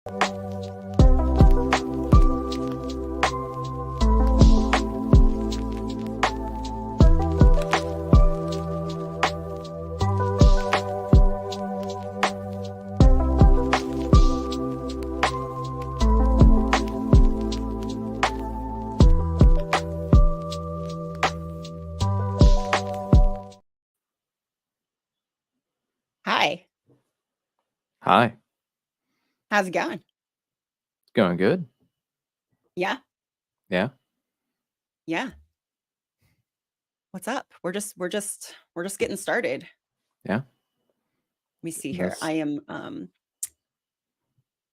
Hi, Hi. how's it going? Going good? Yeah, Yeah. yeah. What's up? We're just getting started. Yeah. Let me see here. That's I am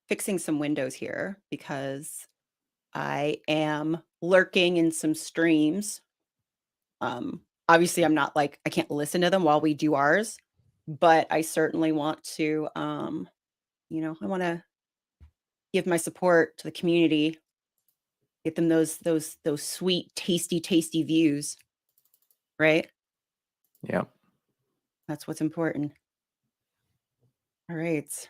fixing some windows here because I am lurking in some streams. Obviously I'm not like I can't listen to them while we do ours, but I certainly want to I want to give my support to the community, get them those sweet, tasty views, right? yeah. That's what's important. All right.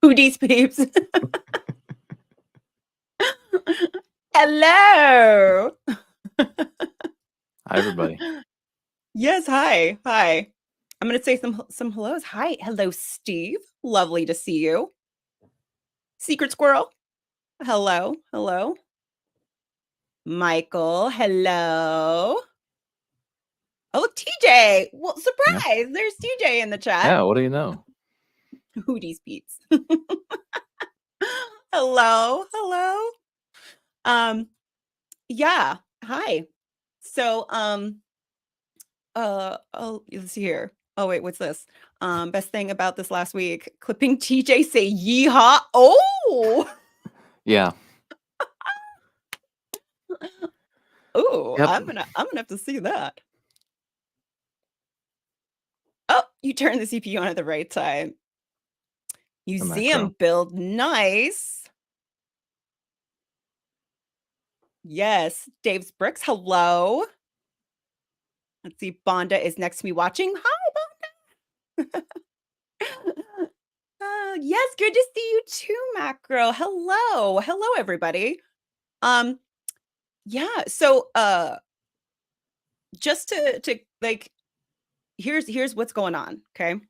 Who peeps? Hello. Hi, everybody. Yes, hi. Hi. I'm going to say some hellos. Hi. Hello, Steve. Lovely to see you. Secret Squirrel. Hello. Hello. Michael. Hello. Oh, look, TJ. Well, Yeah. surprise. There's TJ in the chat. Yeah. What do you know? Hooties Peeps. Hello. Hello. Yeah. Hi. So, oh, let's see here. Oh, wait, what's this? Best thing about this last week, clipping TJ say yeehaw. Oh, Yeah. oh, Yep. I'm gonna have to see that. Oh, you turn the CPU on at the right time. Museum build, nice. Yes, Dave's Bricks, hello. Let's see, Bonda is next to me watching. Hi, Bonda. Yes, good to see you too, Macro. Hello. Hello, everybody. Yeah, so just to like here's what's going on, okay?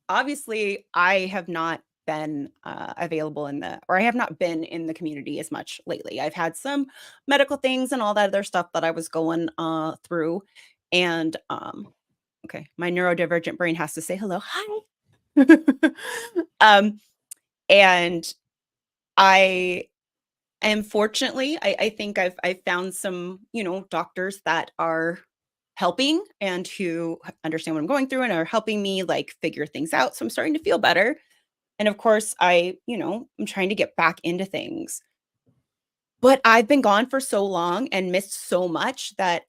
Obviously, I have not been available I have not been in the community as much lately. I've had some medical things and all that other stuff that I was going through. And okay, my neurodivergent brain has to say hello. Hi. And I fortunately, I think I've found some, doctors that are helping and who understand what I'm going through and are helping me like figure things out. So I'm starting to feel better. And of course, I'm trying to get back into things. But I've been gone for so long and missed so much that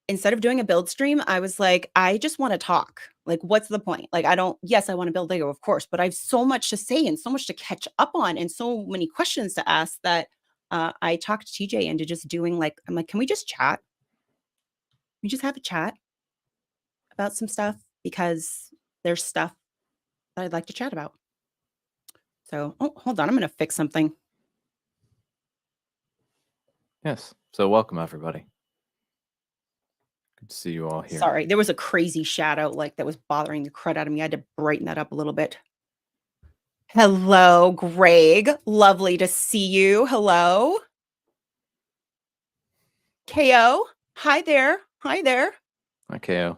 instead of doing a build stream, I was like, I just want to talk. Like, what's the point? Like, yes, I want to build Lego, of course, but I have so much to say and so much to catch up on and so many questions to ask that I talked TJ into just doing I'm like, can we just chat? We just have a chat about some stuff because there's stuff that I'd like to chat about. So, oh, hold on. I'm going to fix something. Yes. So welcome, everybody. Good to see you all here. Sorry, there was a crazy shadow that was bothering the crud out of me. I had to brighten that up a little bit. Hello, Greg. Lovely to see you. Hello. KO. Hi there. Hi there. Hi, KO.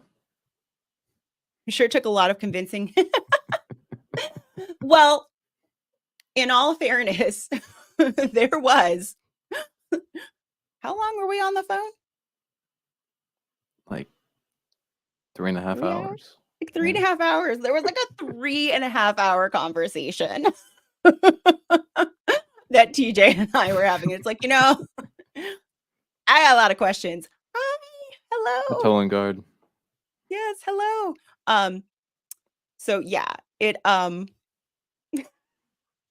I'm sure it took a lot of convincing. Well, in all fairness, there was. How long were we on the phone? Like 3.5 hours. Like 3.5 hours. There was like a 3.5 hour conversation that TJ and I were having. It's like, I got a lot of questions. Hi, hello. A tolling guard. Yes, hello. So yeah, it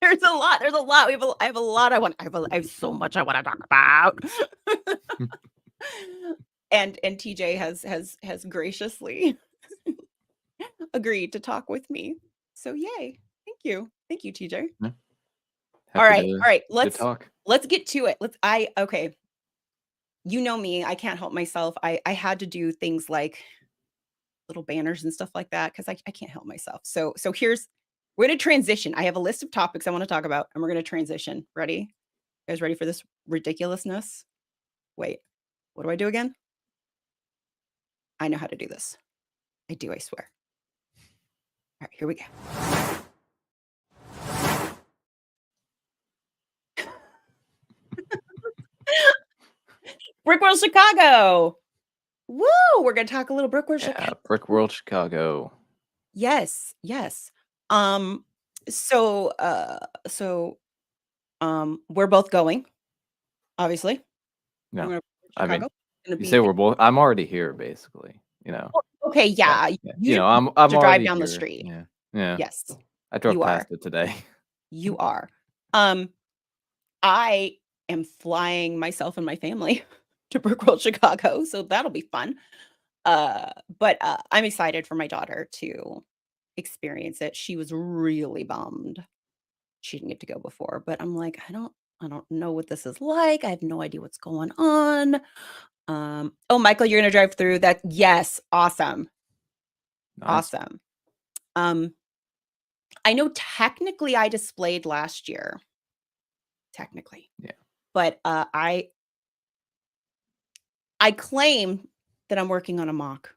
there's a lot. I have a lot I have so much I want to talk about. and TJ has graciously agreed to talk with me. So yay. Thank you, TJ. Yeah, All happy right. to All right. talk. Let's get to it. Okay. You know me, I can't help myself. I had to do things like little banners and stuff like that because I can't help myself. So we're gonna transition. I have a list of topics I want to talk about, and we're gonna transition. Ready? You guys ready for this ridiculousness? Wait, what do I do again? I know how to do this. I do, I swear. All right, here we go. Brick World Chicago. Woo! We're gonna talk a little Brick World Yeah, Chicago. Brick World Chicago. Yes, yes. Um, so we're both going, obviously. We're No, going to I mean, Chicago. Gonna you be say we're both. I'm already here, basically. You know. well, okay, Yeah, yeah. yeah. You just I'm to drive already down the here. street. Yeah, yeah. Yes, I drove you are. past it today. You are. Um, I am flying myself and my family to Brookville, Chicago, so that'll be fun. But I'm excited for my daughter to experience it. She was really bummed she didn't get to go before, but I'm like, I don't know what this is like. I have no idea what's going on. Oh, Michael, you're gonna drive through that. Yes, awesome. Nice. Awesome. Um, I know technically I displayed last year, technically, Yeah. but I claim that I'm working on a mock.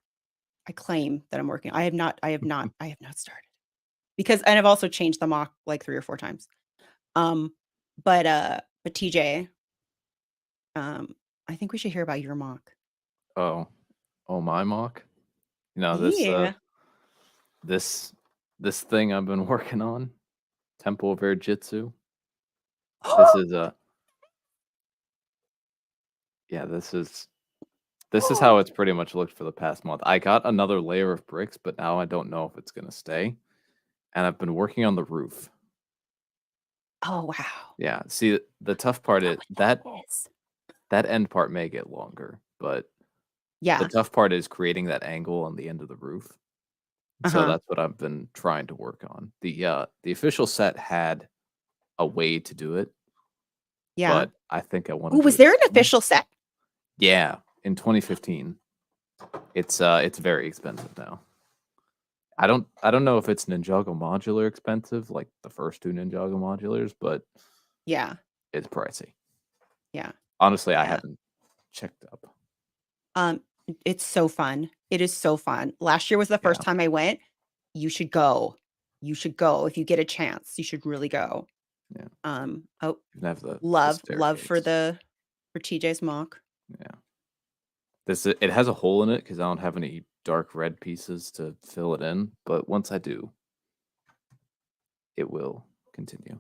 I claim that I'm working. I have not started because, and I've also changed the mock like 3 or 4 times. Um, but TJ, um, I think we should hear about your mock. Oh, oh, my mock. This Yeah. this thing I've been working on, Temple of Air Jitsu. This is yeah. This is how it's pretty much looked for the past month. I got another layer of bricks, but now I don't know if it's gonna stay. And I've been working on the roof. Oh, wow. Yeah. See, the tough part Is is that that what that is? that end part may get longer, but the Yeah. tough part is creating that angle on the end of the roof. So Uh-huh. that's what I've been trying to work on. The official set had a way to do it, Yeah. but I think I want to Ooh, do was it there an differently. official set? Yeah, in 2015. It's very expensive now. I don't know if it's Ninjago modular expensive, like the first 2 Ninjago modulars, but Yeah. it's pricey. Yeah. Honestly, I Yeah. haven't checked up. Um, it's so fun. It is so fun. Last year was the first Yeah, time I went. You should go. You should go if you get a chance. You should really go. yeah. Oh, You can have the love staircase. for TJ's mock. Yeah. It has a hole in it because I don't have any dark red pieces to fill it in, but once I do, it will continue.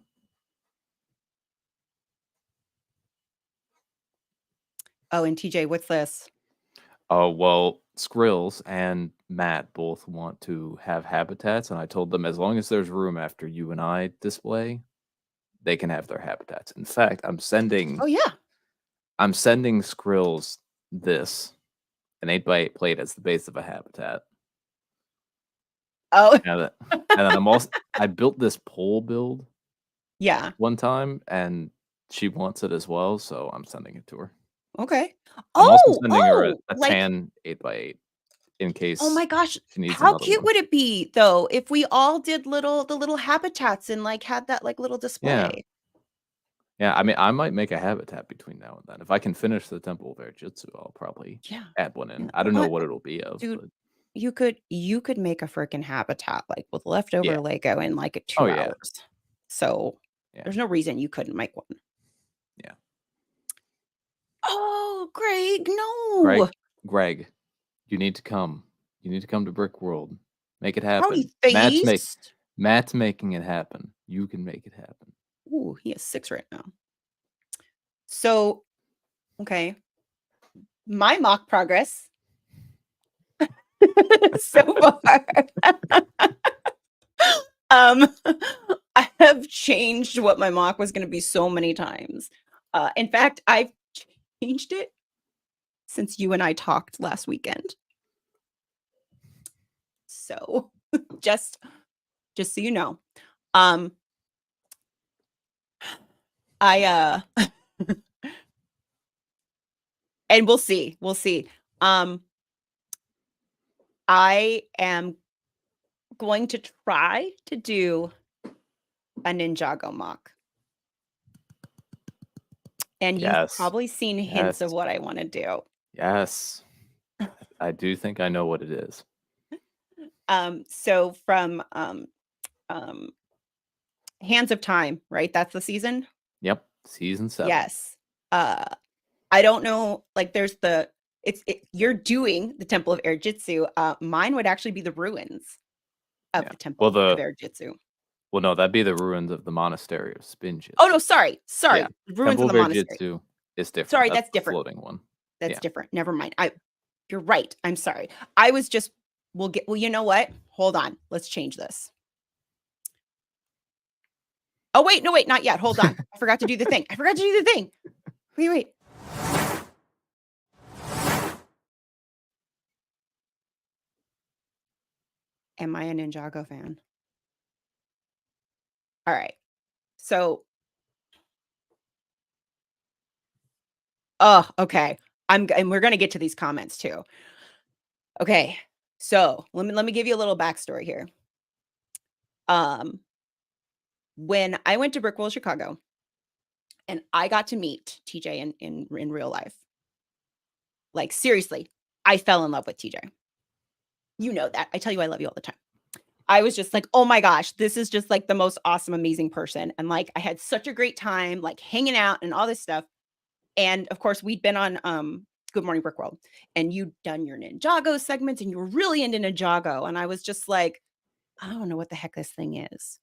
Oh, and TJ, what's this? Oh, well, Skrills and Matt both want to have habitats, and I told them as long as there's room after you and I display, they can have their habitats. In fact, Oh yeah. I'm sending Skrills this, an 8x8 plate as the base of a habitat. Oh And then I built this pole build yeah. one time, and she wants it as well, so I'm sending it to her. Okay. I'm also sending her a Like, tan 8x8 in oh case my gosh, she needs how another cute one. would it be though if we all did the little habitats and like had that like little Yeah. display? Yeah, I mean, I might make a habitat between now and then. If I can finish the Temple of Air Jitsu, I'll probably Yeah. add one in. Yeah. I don't know What? what it'll be of, Dude, but you could make a freaking habitat like with yeah. leftover Lego in like Oh, 2 yeah. hours. So Yeah. there's no reason you couldn't make one. Yeah. Oh, Greg, Greg, no. Greg, you need to come. You need to come to Brick World. Make it Pouty happen. face. Matt's making it happen. You can make it happen. Ooh, he has 6 right now. So, okay. My mock progress so far. um, I have changed what my mock was going to be so many times. In fact, I've changed it since you and I talked last weekend. So just so you know. Um I and we'll see. We'll see. Um I am going to try to do a Ninjago mock. And you've Yes. probably seen hints Yes. of what I want to do. Yes. I do think I know what it is. So from um Hands of Time, right? That's the season? Yep. Season 7. Yes. Uh I don't know, like there's you're doing the Temple of Air Jitsu. Mine would actually be the ruins of Yeah. the Well, Temple of the Air Jitsu. well, no, that'd be the ruins of the monastery of Spin Oh no, Jitsu. sorry. Yeah. Sorry. The ruins of Temple the of Air monastery. Jitsu is different. Sorry, That's that's the different. floating one. That's Yeah. different. Never mind. You're right. I'm sorry. I was just well, you know what? Hold on. Let's change this. Oh wait, no wait, not yet. Hold on. I forgot to do the thing. I forgot to do the thing. Wait, wait. Am I a Ninjago fan? All right. So, oh, okay. And we're gonna get to these comments too. Okay. So let me give you a little backstory here. Um, when I went to Brickworld, Chicago, and I got to meet TJ in real life, like seriously, I fell in love with TJ. You know that. I tell you I love you all the time. I was just like, "Oh my gosh, this is just like the most awesome, amazing person." And like I had such a great time like hanging out and all this stuff. And of course, we'd been on Good Morning Brickworld and you'd done your Ninjago segments and you were really into Ninjago. And I was just like, I don't know what the heck this thing is.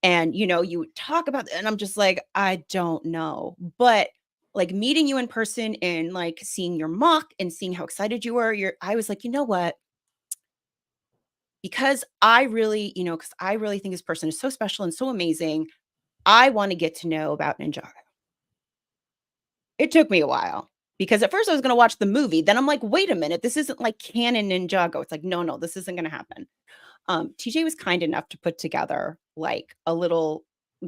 And you would talk about and I'm just like, I don't know. But like meeting you in person and like seeing your mock and seeing how excited you were, I was like, you know what? Because because I really think this person is so special and so amazing. I want to get to know about Ninjago. It took me a while because at first I was going to watch the movie. Then I'm like, wait a minute, this isn't like canon Ninjago. It's like, no, no, this isn't going to happen. TJ was kind enough to put together like a little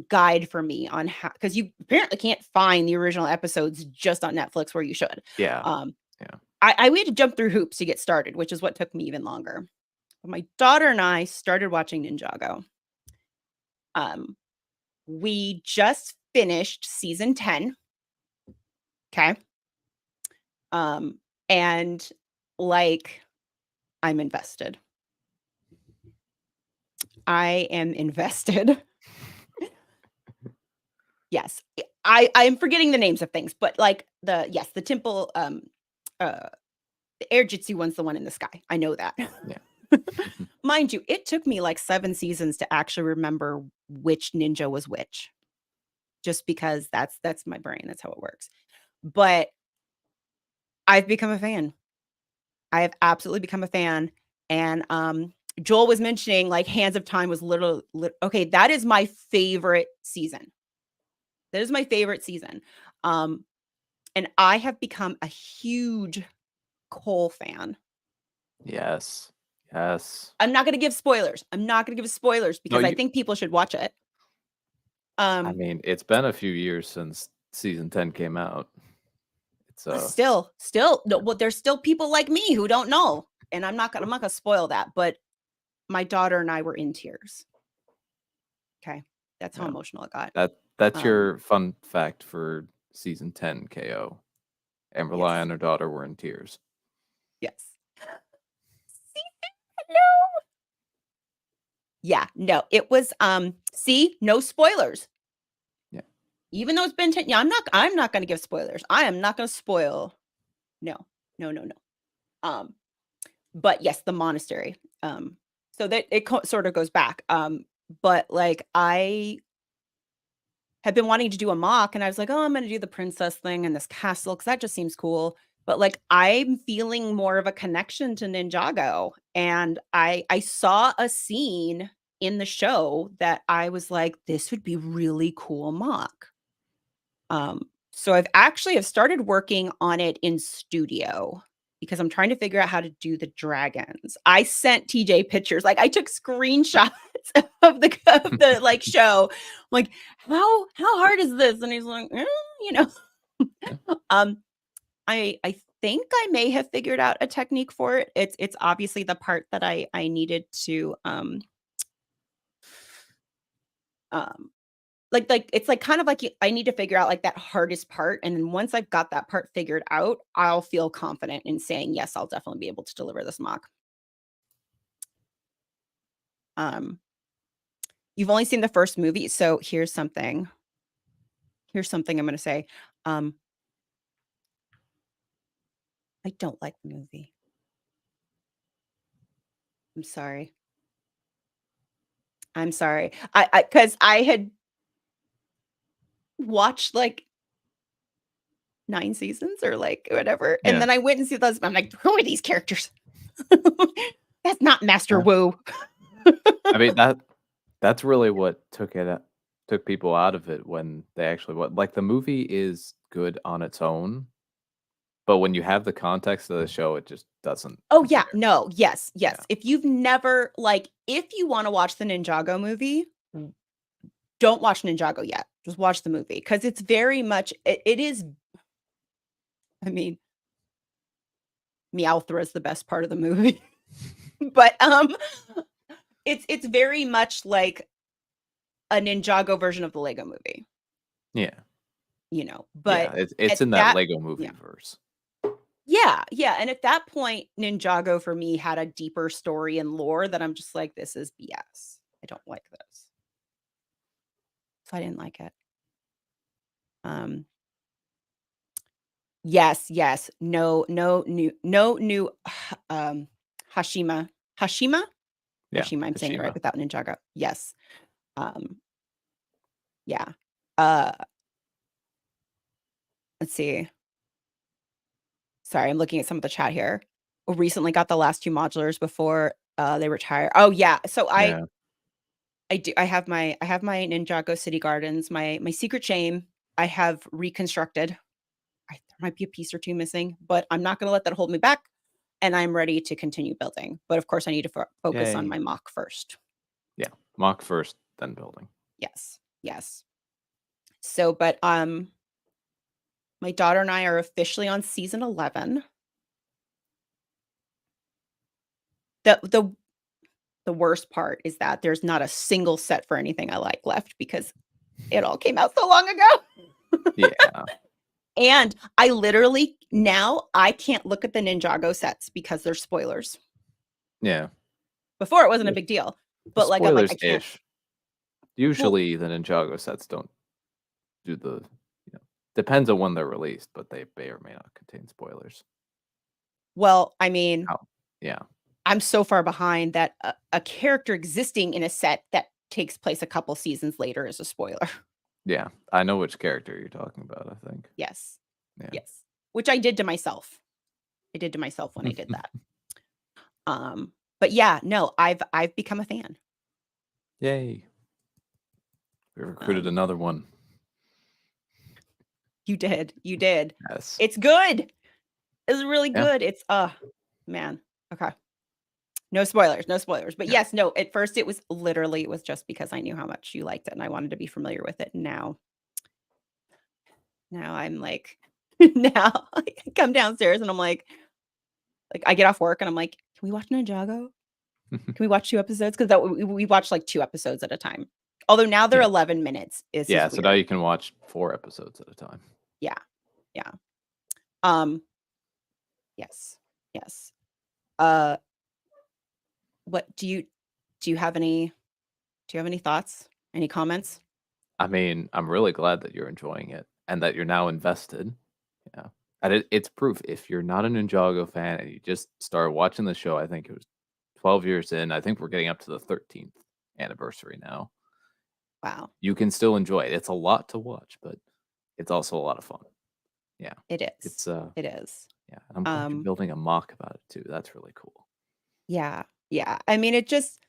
guide for me on how, because you apparently can't find the original episodes just on Netflix where you should. Yeah. Um, Yeah. we had to jump through hoops to get started, which is what took me even longer. But my daughter and I started watching Ninjago. Um, we just finished season 10. Okay. Um, and like I'm invested. I am invested. Yes. I'm forgetting the names of things, but like the temple uh the air jitsu one's the one in the sky. I know that. Yeah. Mind you, it took me like 7 seasons to actually remember which ninja was which. Just because that's my brain. That's how it works. But I've become a fan. I have absolutely become a fan. And Joel was mentioning like Hands of Time was okay, that is my favorite season. That is my favorite season. Um, and I have become a huge Cole fan. Yes. Yes. I'm not gonna give spoilers. I'm not gonna give spoilers No, because I think people should watch it. I Um, mean, it's been a few years since season 10 came out. It's still, no, well, there's still people like me who don't know, and I'm not gonna spoil that. But my daughter and I were in tears. Okay, that's how yeah. emotional it got. That's Um, your fun fact for season 10 KO. Amberlia yes, and her daughter were in tears. yes. See, no, yeah, no, it was. See, no spoilers. Yeah. Even though it's been 10, yeah, I'm not gonna give spoilers. I am not gonna spoil. No, no, no, no. Um, but yes, the monastery. So that sort of goes back. But like I had been wanting to do a mock and I was like, oh, I'm gonna do the princess thing and this castle because that just seems cool. But like I'm feeling more of a connection to Ninjago. And I saw a scene in the show that I was like, this would be really cool mock. Um, So I've started working on it in studio because I'm trying to figure out how to do the dragons. I sent TJ pictures, like I took screenshots of the like show. I'm like, how hard is this? And he's like, you know. Yeah. um I think I may have figured out a technique for it. It's obviously the part that I needed to um like it's like kind of like I need to figure out like that hardest part, and then once I've got that part figured out, I'll feel confident in saying yes, I'll definitely be able to deliver this mock. Um you've only seen the first movie, so here's something I'm going to say. Um I don't like the movie. I'm sorry. I'm sorry. I cuz I had watched like 9 seasons or, like, whatever, and Yeah. then I went and see those I'm like, "Who are these characters?" That's not Master Yeah. Wu. I mean, that's really what took people out of it when they actually what like, the movie is good on its own, but when you have the context of the show, it just doesn't Oh, yeah, compare. no, yes, Yeah. yes. If you've never like, if you wanna watch the Ninjago movie, don't watch Ninjago yet. Just watch the movie because it's very much it is I mean, Meowthra is the best part of the movie, but, it's very much like a Ninjago version of the Lego movie, Yeah. Yeah, but it's at in that that Lego yeah. movie verse. Yeah, yeah, and at that point, Ninjago for me had a deeper story and lore that I'm just like, "This is BS. I don't like this." So I didn't like it. Um, yes, yes, no new, Hashima Hashima? Yeah, Hashima, I'm saying it right Hashima. without Ninjago. Yes. Um, yeah. Uh, let's see. Sorry, I'm looking at some of the chat here. Recently got the last 2 modulars before, they retire. Oh, yeah. So Yeah. I have my Ninjago City Gardens, my secret shame, I have reconstructed. There might be a piece or 2 missing, but I'm not gonna let that hold me back, and I'm ready to continue building. But of course, I need to focus on Yay. my mock first. Yeah. Mock first, then building. Yes, yes. So, but, my daughter and I are officially on season 11. The the worst part is that there's not a single set for anything I like left because it all came out so long ago. Yeah. And I literally now I can't look at the Ninjago sets because they're spoilers. Yeah. Before it wasn't a Well big deal, well, but, like, I'm like, "I can't." spoilers-ish. Well Usually, the Ninjago sets don't do the depends on when they're released, but they may or may not contain spoilers. I mean, Oh. Yeah. I'm so far behind that a character existing in a set that takes place a couple seasons later is a spoiler. Yeah. I know which character you're talking about, I think. Yes. Yeah. Yes. Which I did to myself. I did to myself when I did that. But yeah, no, I've become a fan. Yay. We recruited Um, another one. you did. You did. Yes. It's good. It's really Yeah. good. It's man. Okay. No spoilers, no spoilers. But Yeah. yes, no, at first it was just because I knew how much you liked it and I wanted to be familiar with it. And now I'm like now I come downstairs and I'm like I get off work and I'm like, "Can we watch Ninjago? Can we watch 2 episodes?" 'Cause that we watch like 2 episodes at a time. Although now they're Yeah. 11 minutes. This is Yeah, so now weird. you can watch 4 episodes at a time. Yeah. Yeah. Um, yes. Yes. Uh, what do you have any thoughts? Any comments? I mean, I'm really glad that you're enjoying it and that you're now invested. Yeah. And it's proof if you're not a Ninjago fan and you just started watching the show, I think it was 12 years in. I think we're getting up to the 13th anniversary now. Wow. You can still enjoy it. It's a lot to watch, but it's also a lot of fun. Yeah. It is. It's It is. yeah, and I'm glad you're Um, building a mock about it too. That's really cool. yeah. Yeah. I mean, it just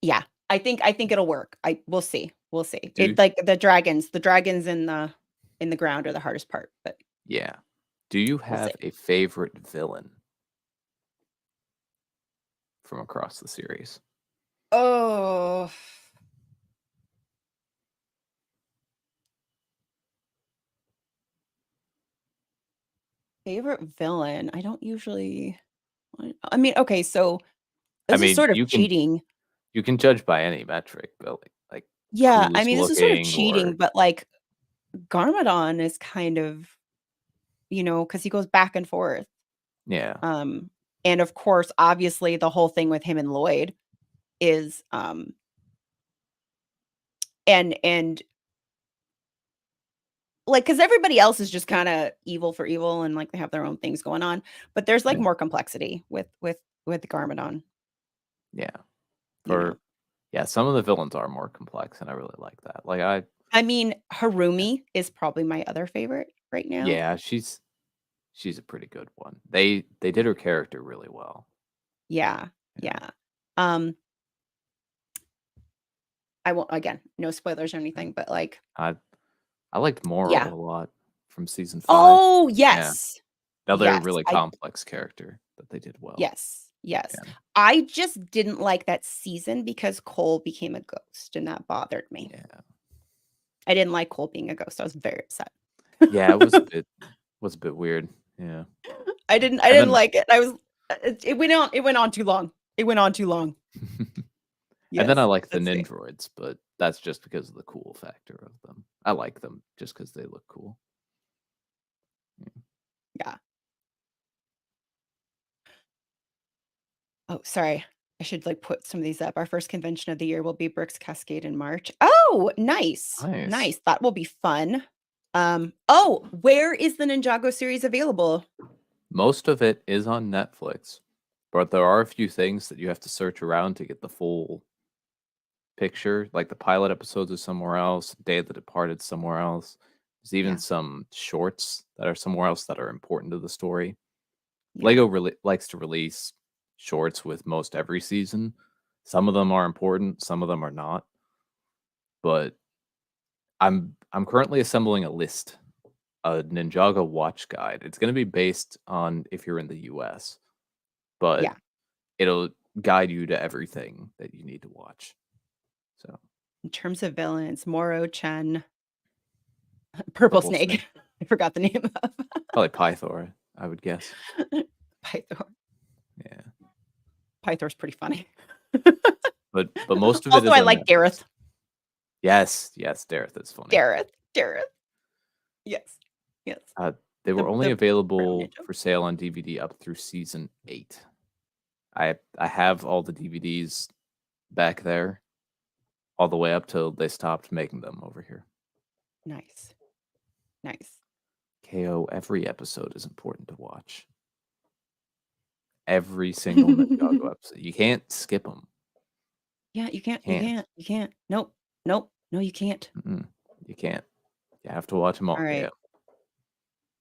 yeah. I think it'll work. We'll see. We'll see. Do It like the dragons in the in the ground are the hardest part, but Yeah. Do you we'll see. have a favorite villain from across the series? Oh, favorite villain. I don't usually. I mean, okay, so I this is mean, sort of cheating. you can judge by any metric, but like Yeah, I coolest mean, this is sort of looking cheating, or but like Garmadon is kind of, because he goes back and forth. yeah. Um, and of course, obviously, the whole thing with him and Lloyd is, and like, because everybody else is just kind of evil for evil, and like they have their own things going on, but there's like Yeah. more complexity with Garmadon. Yeah. You know, For yeah, some of the villains are more complex and I really like that. Like I I mean, Harumi is probably my other favorite right now. yeah, she's a pretty good one. They did her character really well. Yeah, Yeah. yeah. I won't, again, no spoilers or Yeah. anything, but like, I I liked Moro yeah. a lot from season 5. Oh, Yeah. yes. Another Yes. really complex character that they did well. Yes. Yes. Yeah. I just didn't like that season because Cole became a ghost and that bothered me. Yeah. I didn't like Cole being a ghost. I was very upset. Yeah, it was a bit weird. Yeah. I And didn't then like it. It went on too long. It went on too long. and then I Yes. like the Let's see. Nindroids, but that's just because of the cool factor of them. I like them just because they look cool. Yeah. Yeah. Oh, sorry. I should like put some of these up. Our first convention of the year will be Bricks Cascade in March. Oh, nice. Nice. Nice. That will be fun. Oh, where is the Ninjago series available? Most of it is on Netflix, but there are a few things that you have to search around to get the full picture. Like the pilot episodes are somewhere else, Day of the Departed somewhere else. There's even Yeah. some shorts that are somewhere else that are important to the story. Yeah. Lego really likes to release shorts with most every season. Some of them are important, some of them are not. But I'm currently assembling a list, a Ninjago watch guide. It's going to be based on if you're in the US, but Yeah. it'll guide you to everything that you need to watch. So, In terms of villains, Moro, Chen, Purple Purple Snake, Snake. I forgot the name of probably Pythor, I would guess. Pythor. Yeah. Pythor's pretty funny. But most of it Also, is I on like Netflix. Dareth. Yes, yes, Dareth is funny. Dareth. Yes. Yes. Uh, they were only The brown available ninja. for sale on DVD up through season 8. I have all the DVDs back there, all the way up till they stopped making them over here. Nice. Nice. KO, every episode is important to watch. Every single Ninjago episode. You can't skip them. Yeah, you can't, you Can't. can't, you can't. Nope. Nope. No, you can't. Mm-mm. You can't. You have to watch them all, All KO. right.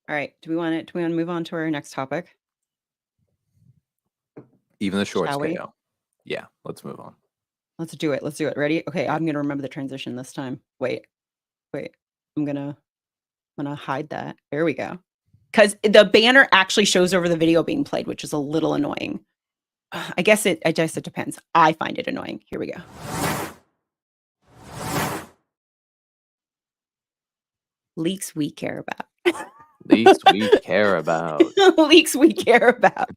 All right. Do we want to move on to our next topic? Even the shorts, Shall we? KO. Yeah, let's move on. Let's do it. Let's do it. Ready? Okay, I'm gonna remember the transition this time. Wait, wait. I'm gonna hide that. There we go. Because the banner actually shows over the video being played, which is a little annoying. I guess it depends. I find it annoying. Here we go. Leaks we care about. Leaks we care about. Leaks we care about.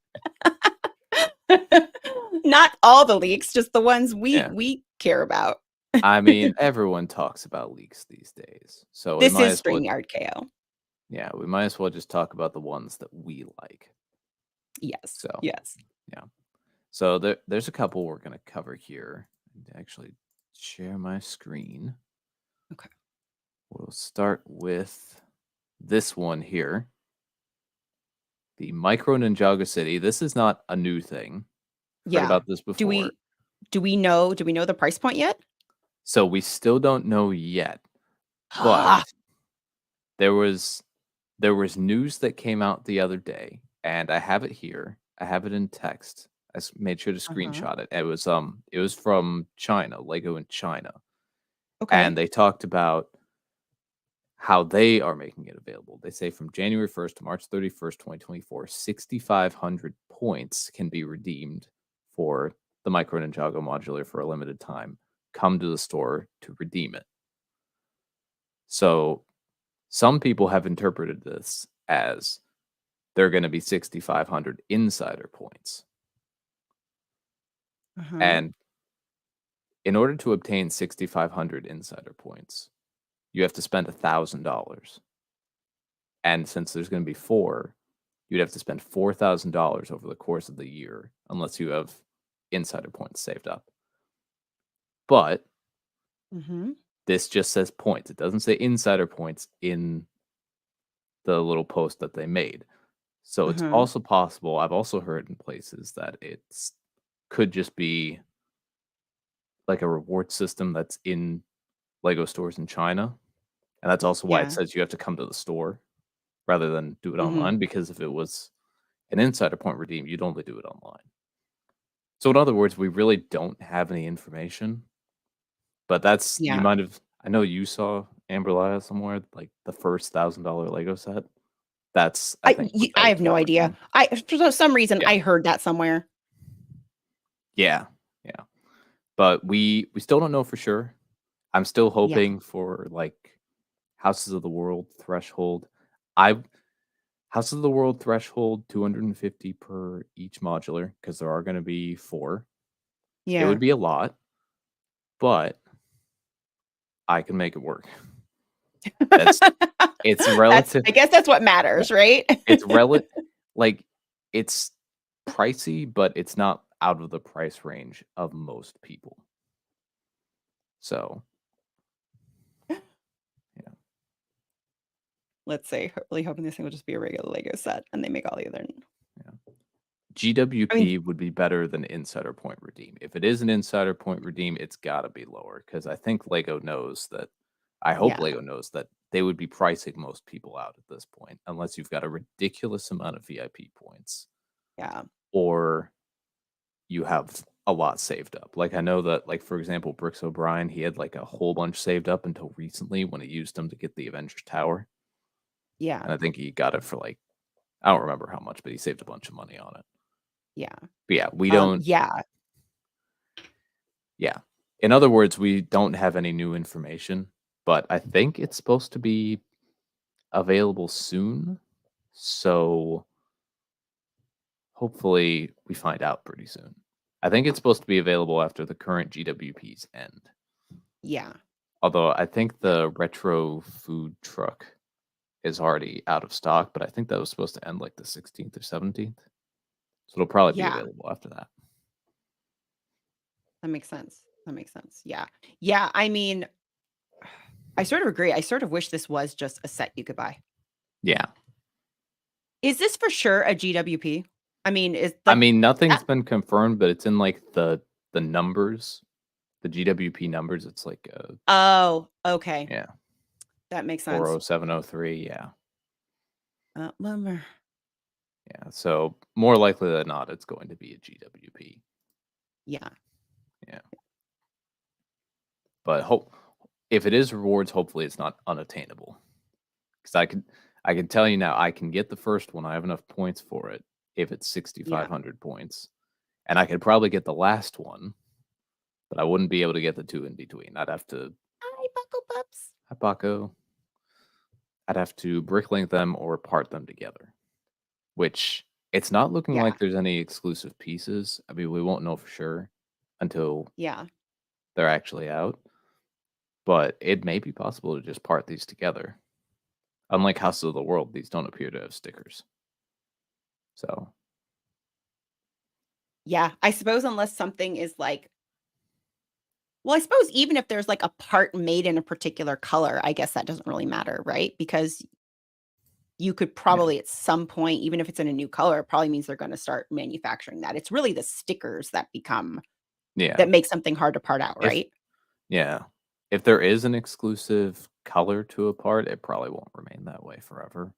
Not all the leaks, just the ones we Yeah. we care about. I mean, everyone talks about leaks these days. So we This might is as well StreamYard KO. yeah, we might as well just talk about the ones that we like. Yes. So, Yes. yeah. So there's a couple we're going to cover here. I need to actually share my screen. Okay. We'll start with this one here. The Micro Ninjago City. This is not a new thing. Heard Yeah. about this Do before. we know the price point yet? So we still don't know yet. But Ah. there was news that came out the other day, and I have it here. I have it in text. Made sure to Uh-huh. screenshot it. It was from China, Lego in China. Okay. And they talked about how they are making it available. They say from January 1st to March 31st, 2024, 6,500 points can be redeemed for the Micro Ninjago modular for a limited time. Come to the store to redeem it. So some people have interpreted this as they're going to be 6,500 insider points. Uh-huh. And in order to obtain 6,500 insider points, you have to spend $1,000. And since there's going to be 4, you'd have to spend $4,000 over the course of the year unless you have insider points saved up. But Mm-hmm. this just says points. It doesn't say insider points in the little post that they made. So it's Uh-huh. also possible, I've also heard in places that it's could just be like a reward system that's in Lego stores in China. And that's also why it Yeah. says you have to come to the store rather than do it Mm-hmm. online, because if it was an insider point redeem, you'd only do it online. So in other words, we really don't have any information, but that's you Yeah. might have I know you saw Amberlia somewhere, like the first $1,000 Lego set. That's I think what that I was have no idea. referencing. For some reason Yeah. I heard that somewhere. Yeah. Yeah. But we still don't know for sure. I'm still Yeah. hoping for like Houses of the World threshold. I Houses of the World threshold 250 per each modular because there are going to be 4. It Yeah. would be a lot, but I can make it work. That's it's That's relative. I guess that's what Yeah, matters, right? it's like it's pricey, but it's not out of the price range of most people. So, yeah. Let's say, really hoping this thing will just be a regular Lego set and they make all the other. Yeah. I mean, GWP would be better than insider point redeem. If it is an insider point redeem, it's got to be lower because I think Lego knows that. I hope yeah. Lego knows that they would be pricing most people out at this point, unless you've got a ridiculous amount of VIP points Yeah. or you have a lot saved up. Like I know that, like for example, Brooks O'Brien, he had like a whole bunch saved up until recently when he used them to get the Avengers Tower, Yeah. and I think he got it for like I don't remember how much, but he saved a bunch of money on it. Yeah. But yeah, we don't. Yeah. Yeah. In other words, we don't have any new information, but I think it's supposed to be available soon. So hopefully we find out pretty soon. I think it's supposed to be available after the current GWPs end. Yeah. Although I think Yeah. the retro food truck is already out of stock, but I think that was supposed to end like the 16th or 17th. So it'll probably be Yeah. available after that. That makes sense. That makes sense. Yeah. Yeah. I mean, I sort of agree. I sort of wish this was just a set you could buy. Yeah. Is this for sure a GWP? I mean, is I like mean, nothing's that? been confirmed, but it's in like the numbers, the GWP numbers. It's like Oh, okay. yeah, That makes sense. 40703. Yeah. Bummer. Yeah. So more likely than not, it's going to be a GWP. Yeah. Yeah. But hope if it is rewards, hopefully it's not unattainable. Because I can tell you now, I can get the first one. I have enough points for it if it's Yeah. 6,500 points, and I could probably get the last one, but I wouldn't be able to get the 2 in between. I'd have to Hi, Buckle Pups. Hi, Paco. I'd have to bricklink them or part them together, which it's not looking Yeah. like there's any exclusive pieces. I mean, we won't know for sure until Yeah. they're actually out, but it may be possible to just part these together. Unlike Houses of the World, these don't appear to have stickers. So, Yeah. I suppose unless something is like, well, I suppose even if there's like a part made in a particular color, I guess that doesn't really matter, right? Because you could yeah. probably at some point, even if it's in a new color, it probably means they're going to start manufacturing that. It's really the stickers that become Yeah. that make something hard to part out, If right? yeah. If there is an exclusive color to a part, it probably won't remain that way forever.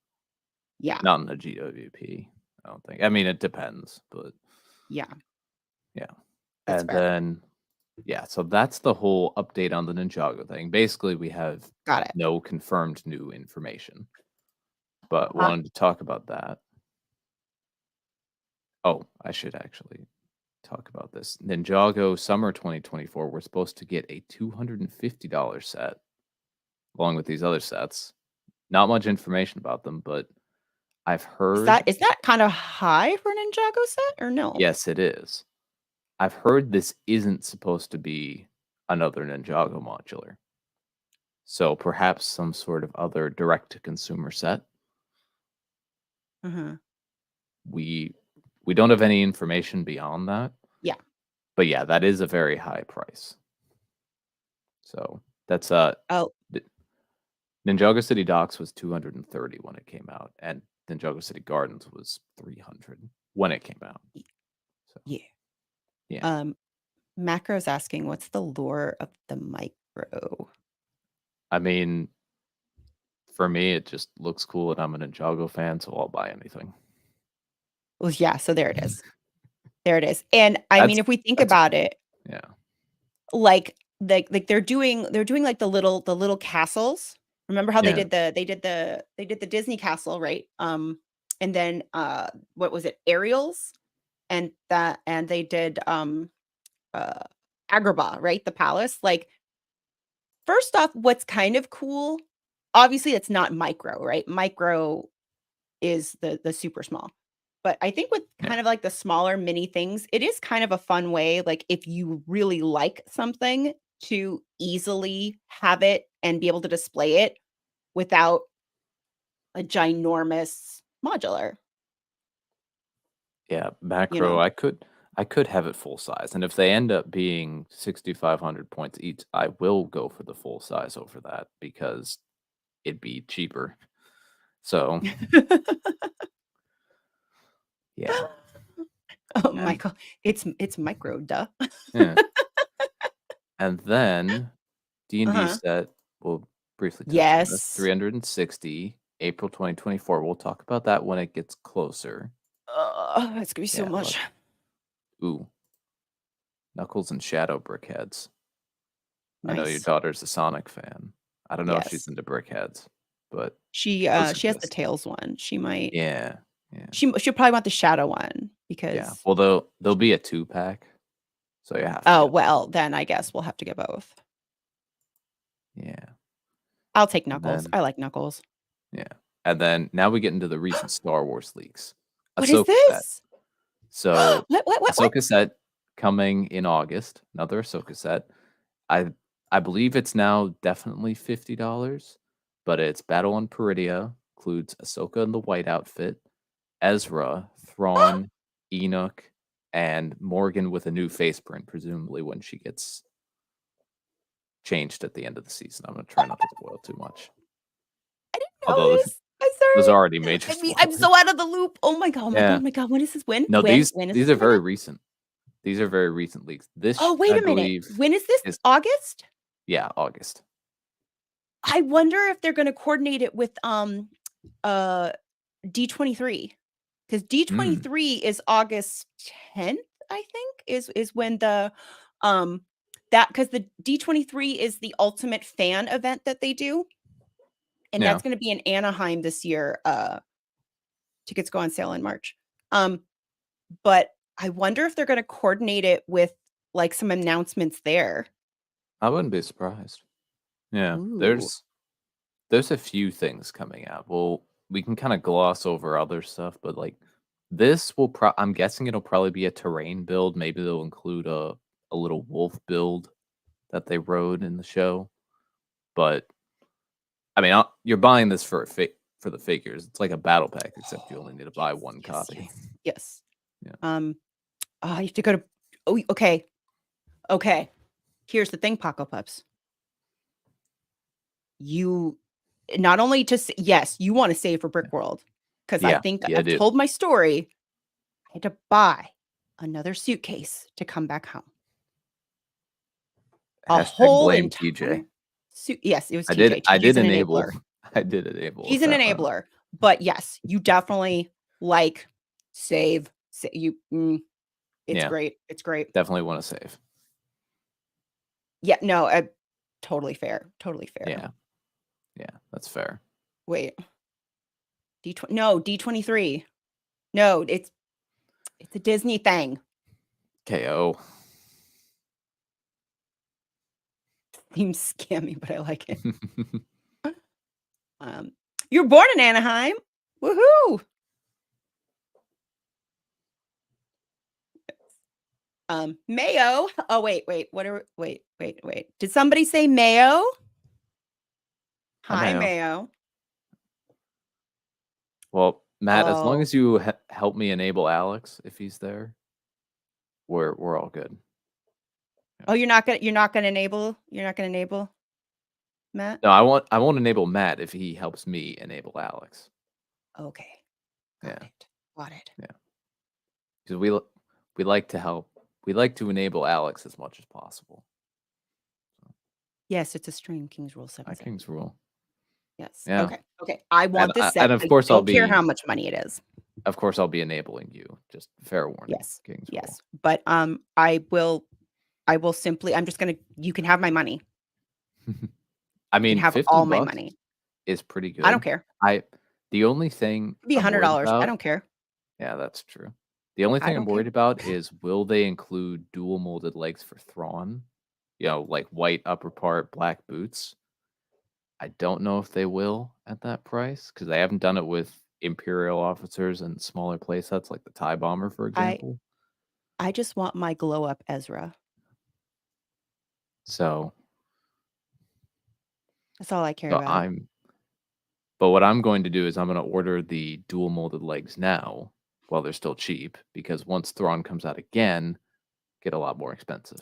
Yeah. Not in a GWP, I don't think. I mean, it depends, but Yeah. yeah. That's And fair. then Yeah, so that's the whole update on the Ninjago thing. Basically, we have Got it. no confirmed new information, but Uh-huh. wanted to talk about that. Oh, I should actually talk about this. Ninjago Summer 2024, we're supposed to get a $250 set along with these other sets. Not much information about them, but I've heard Is that kinda high for a Ninjago set or no? yes, it is. I've heard this isn't supposed to be another Ninjago modular. So perhaps some sort of other direct to consumer set. Mhm. We we don't have any information beyond that. Yeah. But yeah, that is a very high price. So that's Oh, the Ninjago City Docks was 230 when it came out, and Ninjago City Gardens was 300 when it came out. y So yeah. yeah. Um, Macro's asking, "What's the lure of the micro?" I mean, for me, it just looks cool and I'm a Ninjago fan, so I'll buy anything. Well, yeah, so there it is. There it is, and, I mean, That's if we think that's about cool. it, Yeah. like, they're doing, like, the little castles. Remember how Yeah. they did the Disney castle, right? And then, what was it? Ariel's, and they did, uh, Agrabah, right? The palace, like, first off, what's kind of cool, obviously, it's not micro, right? Micro is the super small. But I think with Yeah. kind of like the smaller mini things, it is kind of a fun way, like, if you really like something, to easily have it and be able to display it without a ginormous modular, Yeah, you macro, know? I could have it full size, and if they end up being 6,500 points each, I will go for the full size over that because it'd be cheaper. So, yeah, Oh, and Michael, it's micro, duh. yeah, and then D&D Uh-huh. set, we'll briefly touch on this, Yes. 360, April 2024, we'll talk about that when it gets closer. It's gonna be so Yeah, much. but ooh, Knuckles and Shadow Brickheads. I know your Nice. daughter's a Sonic fan. I don't know if she's Yes. into Brickheads, but those She has the exist. Tails one. She might Yeah, yeah, she'll probably want the shadow one yeah. because Well, they'll be a 2-pack, so you have to oh, get well, then I guess we'll have to get both. yeah, I'll take and Knuckles. then I like Knuckles. yeah, and then now we get into the recent Star Wars leaks. What is Ahsoka set. this? So, What? Ahsoka set coming in August, another Ahsoka set. I I believe it's now definitely $50, but it's Battle on Peridia, includes Ahsoka in the white outfit, Ezra, Thrawn, Enoch, and Morgan with a new face print, presumably when she gets changed at the end of the season. I'm gonna try not to spoil too much. I didn't know Although this. I'm there's sorry. already major I mean, I'm spoilers. so out of the loop. Oh my god, oh my god, Yeah. oh my god. When is this? When? No, When? these When is these this are coming very out? recent. These are very recent leaks. This, Oh, wait I a minute. believe, When is this? is August? yeah, August. I wonder if they're gonna coordinate it with, uh, D23, because Mm, D23 is August 10th, I think, is when um, that because the D23 is the ultimate fan event that they do, and yeah. that's gonna be in Anaheim this year. Tickets go on sale in March. Um, but I wonder if they're gonna coordinate it with, like, some announcements there. I wouldn't be surprised. Yeah. Ooh. There's a few things coming out. Well, we can kinda gloss over other stuff, but, like, this will I'm guessing it'll probably be a terrain build. Maybe they'll include a little wolf build that they rode in the show, but, I mean, you're buying this for for the figures. It's like a battle pack, except you only need to buy Yes, 1 yes, copy. yes, yes. Yeah. Um, I have to go to oh, okay, okay. Here's the thing, Paco Pups. You not only just yes, you wanna save for Brick World, because I Yeah. think Yeah, I I've do. told my story. I had to buy another suitcase to come back home. A Hashtag whole blame TJ. entire suit yes, it was I TJ. did TJ's an enable enabler. I did enable a He's an Sapphire. enabler, but yes, you definitely, like, save, sa you it's Yeah, great, it's great. definitely wanna save. Yeah, no, totally fair, totally fair. Yeah, yeah, that's fair. Wait, no, D23. No, it's a Disney thing. KO. Seems scammy, but I like it. Um, you were born in Anaheim. Woohoo! Mayo. Oh, wait. Wait. Did somebody say Mayo? Hi, Hi, Mayo. Mayo. Well, Matt, as long Oh. as you help me enable Alex if he's there, we're all good. Yeah. Oh, you're not gonna enable Matt? No, I won't enable Matt if he helps me enable Alex. Okay. Got Yeah, it. Got it. yeah, because we like to help. We like to enable Alex as much as possible. Yes, it's a stream, King's Rule High 7-7. King's rule. Yes. Yeah, Okay. Okay. I want this and set. I don't care how much money it is. of course I'll be enabling you. Just fair warning, Yes. King's rule. Yes. But, I will simply I'm just gonna you can have my money. I You can mean, have all my $15 money. is pretty I don't good. care. I The only thing It'd be I'm worried $100. I about. don't care. Yeah, that's true. The only I thing I'm don't care. worried about is will they include dual molded legs for Thrawn? You know, like white upper part, black boots. I don't know if they will at that price because they haven't done it with Imperial officers and smaller playsets like the TIE Bomber, for I example. I just want my glow up Ezra. So, That's all I care so about. I'm, but what I'm going to do is I'm going to order the dual molded legs now while they're still cheap because once Thrawn comes out again, get a lot more expensive.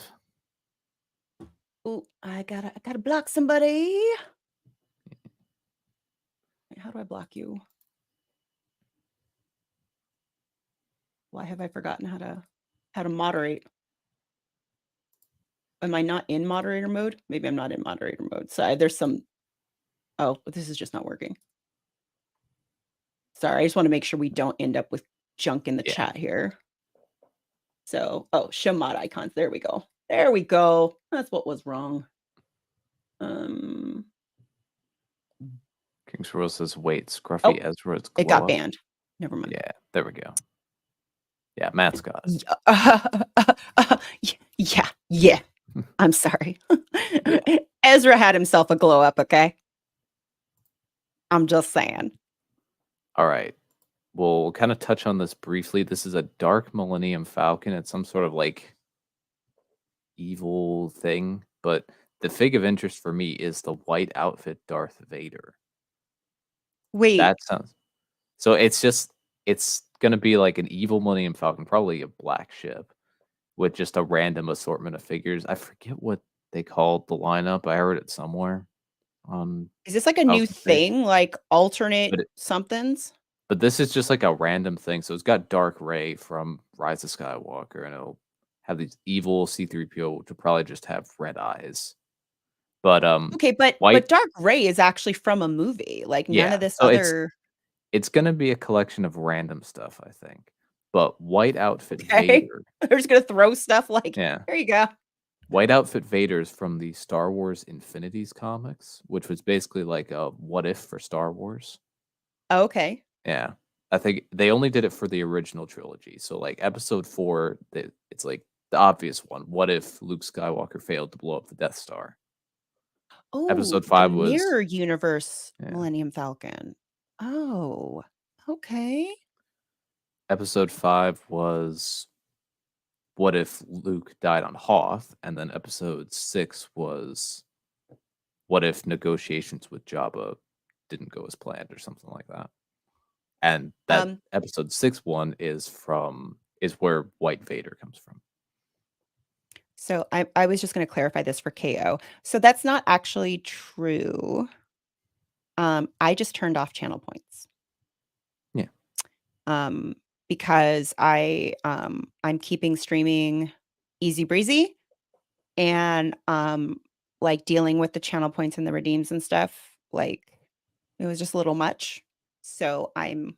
Ooh, I gotta block somebody. Wait, how do I block you? Why have I forgotten how to moderate? Am I not in moderator mode? Maybe I'm not in moderator mode. So there's some oh, this is just not working. Sorry, I just want to make sure we don't end up with junk in the Yeah. chat here. So, oh, show mod icons. There we go. There we go. That's what was wrong. Um, King's Rule says, wait, Scruffy oh, Ezra's it glow got up? banned. Never mind. Yeah, there we go. Yeah, Matt's got it. Yeah. I'm sorry. Yeah. Ezra had himself a glow up, okay? I'm just saying. All right. We'll kind of touch on this briefly. This is a dark Millennium Falcon. It's some sort of like evil thing, but the fig of interest for me is the white outfit Darth Vader. Wait, That sounds so it's gonna be like an evil Millennium Falcon, probably a black ship with just a random assortment of figures. I forget what they called the lineup. I heard it somewhere on is this like a new Falcon Fig, thing, like alternate but somethings? But this is just like a random thing. So it's got Dark Ray from Rise of Skywalker, and it'll have these evil C-3PO, which will probably just have red eyes. But Okay, but white, Dark Ray is actually from a movie, like, none of yeah. this So other it's gonna be a collection of random stuff, I think. But white outfit okay. Vader, They're just gonna throw stuff like, yeah. "Here you go." White outfit Vader's from the Star Wars Infinities comics, which was basically like a what if for Star Wars. Oh, okay. Yeah. I think they only did it for the original trilogy. So like episode 4, it's like the obvious one. What if Luke Skywalker failed to blow up the Death Star? Oh, Episode the 5 was Mirror Universe yeah. Millennium Falcon. Oh, okay. Episode 5 was what if Luke died on Hoth, and then episode 6 was what if negotiations with Jabba didn't go as planned or something like that. And that Um, episode 6 one is where White Vader comes from. so I was just gonna clarify this for KO. So that's not actually true. I just turned off channel points. Yeah. Um, because I'm keeping streaming easy breezy and, like, dealing with the channel points and the redeems and stuff, like, it was just a little much. So I'm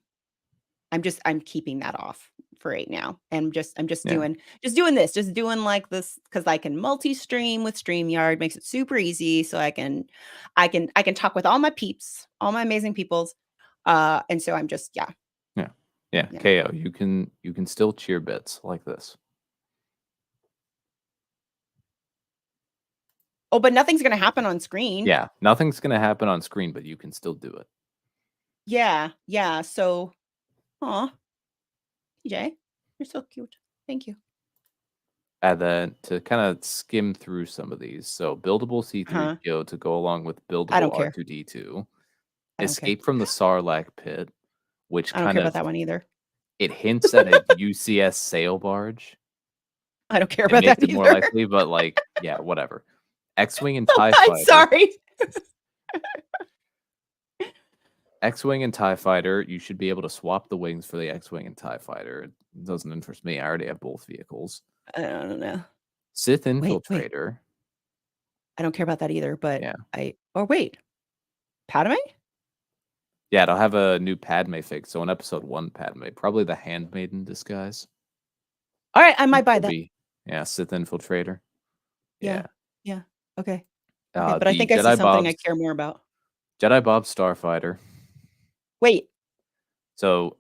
keeping that off for right now. And I'm just Yeah. doing this, just doing like this because I can multi-stream with StreamYard, makes it super easy. So I can talk with all my peeps, all my amazing peoples. And so I'm just, yeah, Yeah. Yeah. yeah. KO. You can still cheer bits like this. Oh, but nothing's gonna happen on screen. Yeah. Nothing's gonna happen on screen, but you can still do it. Yeah, yeah. So, aw, TJ, you're so cute. Thank you. And then to kind of skim through some of these, so buildable Huh? C3PO to go along with I buildable don't care. R2D2, I don't care. escape from the Sarlacc pit, which I don't kind care about of that one either. it hints at a UCS sail barge. I don't care It about makes that it more either. likely, but like, yeah, whatever. X-wing and Oh, TIE I'm fighter. sorry. X-wing and TIE fighter, you should be able to swap the wings for the X-wing and TIE fighter. It doesn't interest me. I already have both vehicles. I don't know. Sith Wait. infiltrator. I don't care about that either, but Yeah. wait. Padme? Yeah, it'll have a new Padme fig. So in episode 1, Padme, probably the handmaiden disguise. All right, I might buy Will that. be, yeah, Sith infiltrator. Yeah. Yeah. Yeah. Okay. Okay, but I The think I see something I care more about. Jedi Bob starfighter. Wait. So,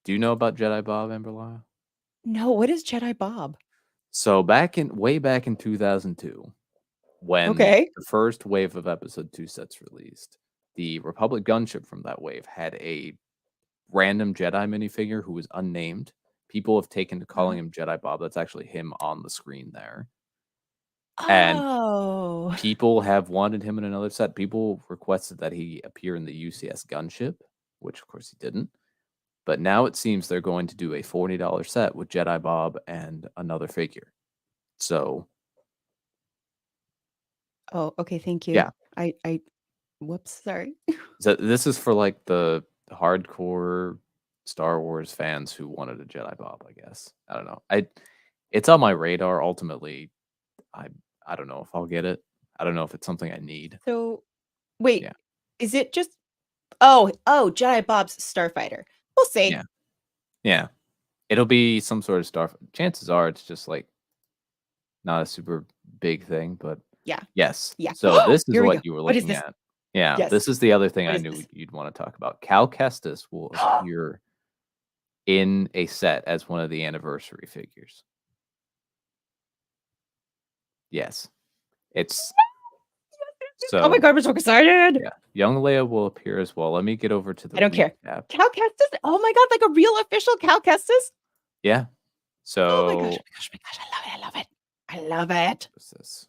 do you know about Jedi Bob, Amberlia? No, what is Jedi Bob? So way back in 2002, when Okay. the first wave of episode 2 sets released, the Republic gunship from that wave had a random Jedi minifigure who was unnamed. People have taken to calling Uh-huh. him Jedi Bob. That's actually him on the screen there. And Oh. people have wanted him in another set. People requested that he appear in the UCS gunship, which of course he didn't. But now it seems they're going to do a $40 set with Jedi Bob and another figure. So, Oh, okay, thank you. yeah. I whoops, sorry. So this is for like the hardcore Star Wars fans who wanted a Jedi Bob, I guess. I don't know. It's on my radar ultimately. I I don't know if I'll get it. I don't know if it's something I need. So, wait, Yeah. is it just oh, Jedi Bob's Starfighter. We'll see. Yeah. Yeah. It'll be some sort of star. Chances are it's just like not a super big thing, but Yeah. yes. Yeah. So this is Here we what go. you were What is looking this? at. Yeah, Yes. this is the other thing What I is knew this? you'd want to talk about. Cal Kestis will appear in a set as one of the anniversary figures. Yes. It's Oh my so god, I'm so excited. yeah. Young Leia will appear as well. Let me get over to the I don't care. recap. Cal Kestis? Oh my god, like a real official Cal Kestis? Yeah. Oh my gosh, So oh my gosh, oh my gosh, I love it, I love it. I love it. what's this?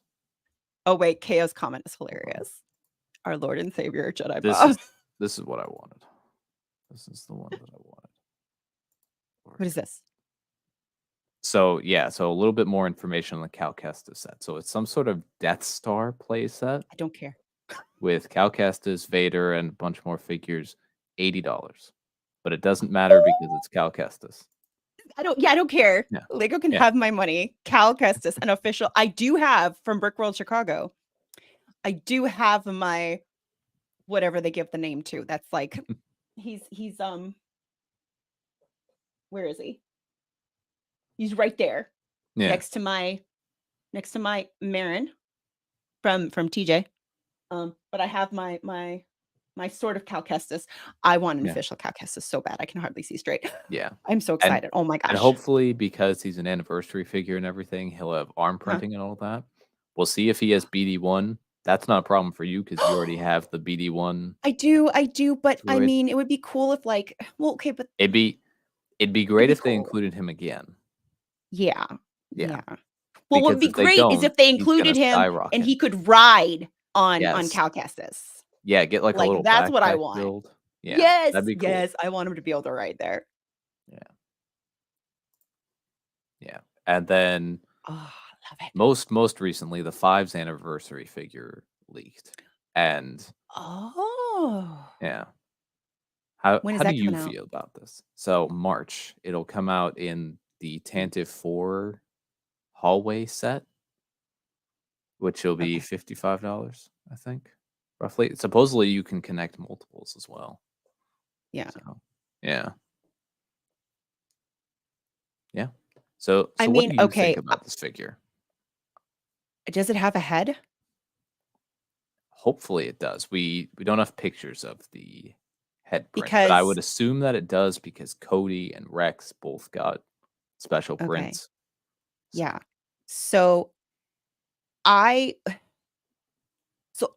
Oh wait, KO's comment is Oh, hilarious. Our Lord and Savior, Jedi this Bob. is this is what I wanted. This is the one that I wanted. Where What is is it? this? So yeah, so a little bit more information on the Cal Kestis set. So it's some sort of Death Star play set I don't care. with Cal Kestis, Vader, and a bunch more figures. $80. But it doesn't matter because it's Cal Kestis. I don't care. Yeah. Lego can Yeah. have my money. Cal Kestis, an official. I do have from Brickworld Chicago. I do have my whatever they give the name to. That's like he's where is he? He's right there Yeah. next to my Marin from TJ. But I have my sort of Cal Kestis. I want an Yeah. official Cal Kestis so bad I can hardly see straight. Yeah. I'm so And excited. Oh my and gosh. hopefully because he's an anniversary figure and everything, he'll have arm Huh. printing and all that. We'll see if he has BD1. That's not a problem for you because you already have the BD1 I do, but I droid. mean, it would be cool if like, well, okay, but It'd be it'd be it'd great be if they cool. included him again. Yeah. Yeah. Yeah. Well, what would Because be if they great is don't, if they he's gonna included him and skyrocket. he could ride on Yes. Cal Kestis. Yeah, get like a Like little that's what I backpack want. build. Yeah, Yes, that'd be cool. yes, I want him to be able to ride there. Yeah. Yeah. And then Oh, I love it. most recently, the Fives anniversary figure leaked. And Oh. yeah. How When is how do that you coming out? feel about this? So March, it'll come out in the Mm, Tantive 4 hallway set, which will be okay. $55, I think, roughly. Supposedly you can connect multiples as well. Yeah. So yeah. Yeah. So I so what mean, do you think okay, about this figure? does it have a head? Hopefully it does. We don't have pictures of the head print, but I would Because assume that it does because Cody and Rex both got special okay, prints. So, yeah. So I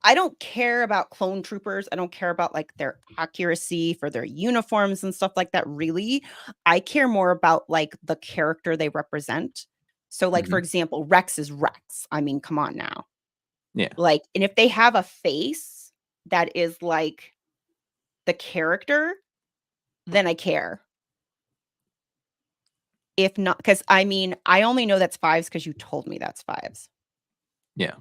I don't care about clone troopers. I don't care about like their accuracy for their uniforms and stuff like that really. I care more about like the character they represent. So like for mhm. example, Rex is Rex. I mean, come on now. Yeah. Like and if they have a face that is like the character, then I care. If not cuz I mean, I only know that's 5s cuz you told me that's 5s. Yeah.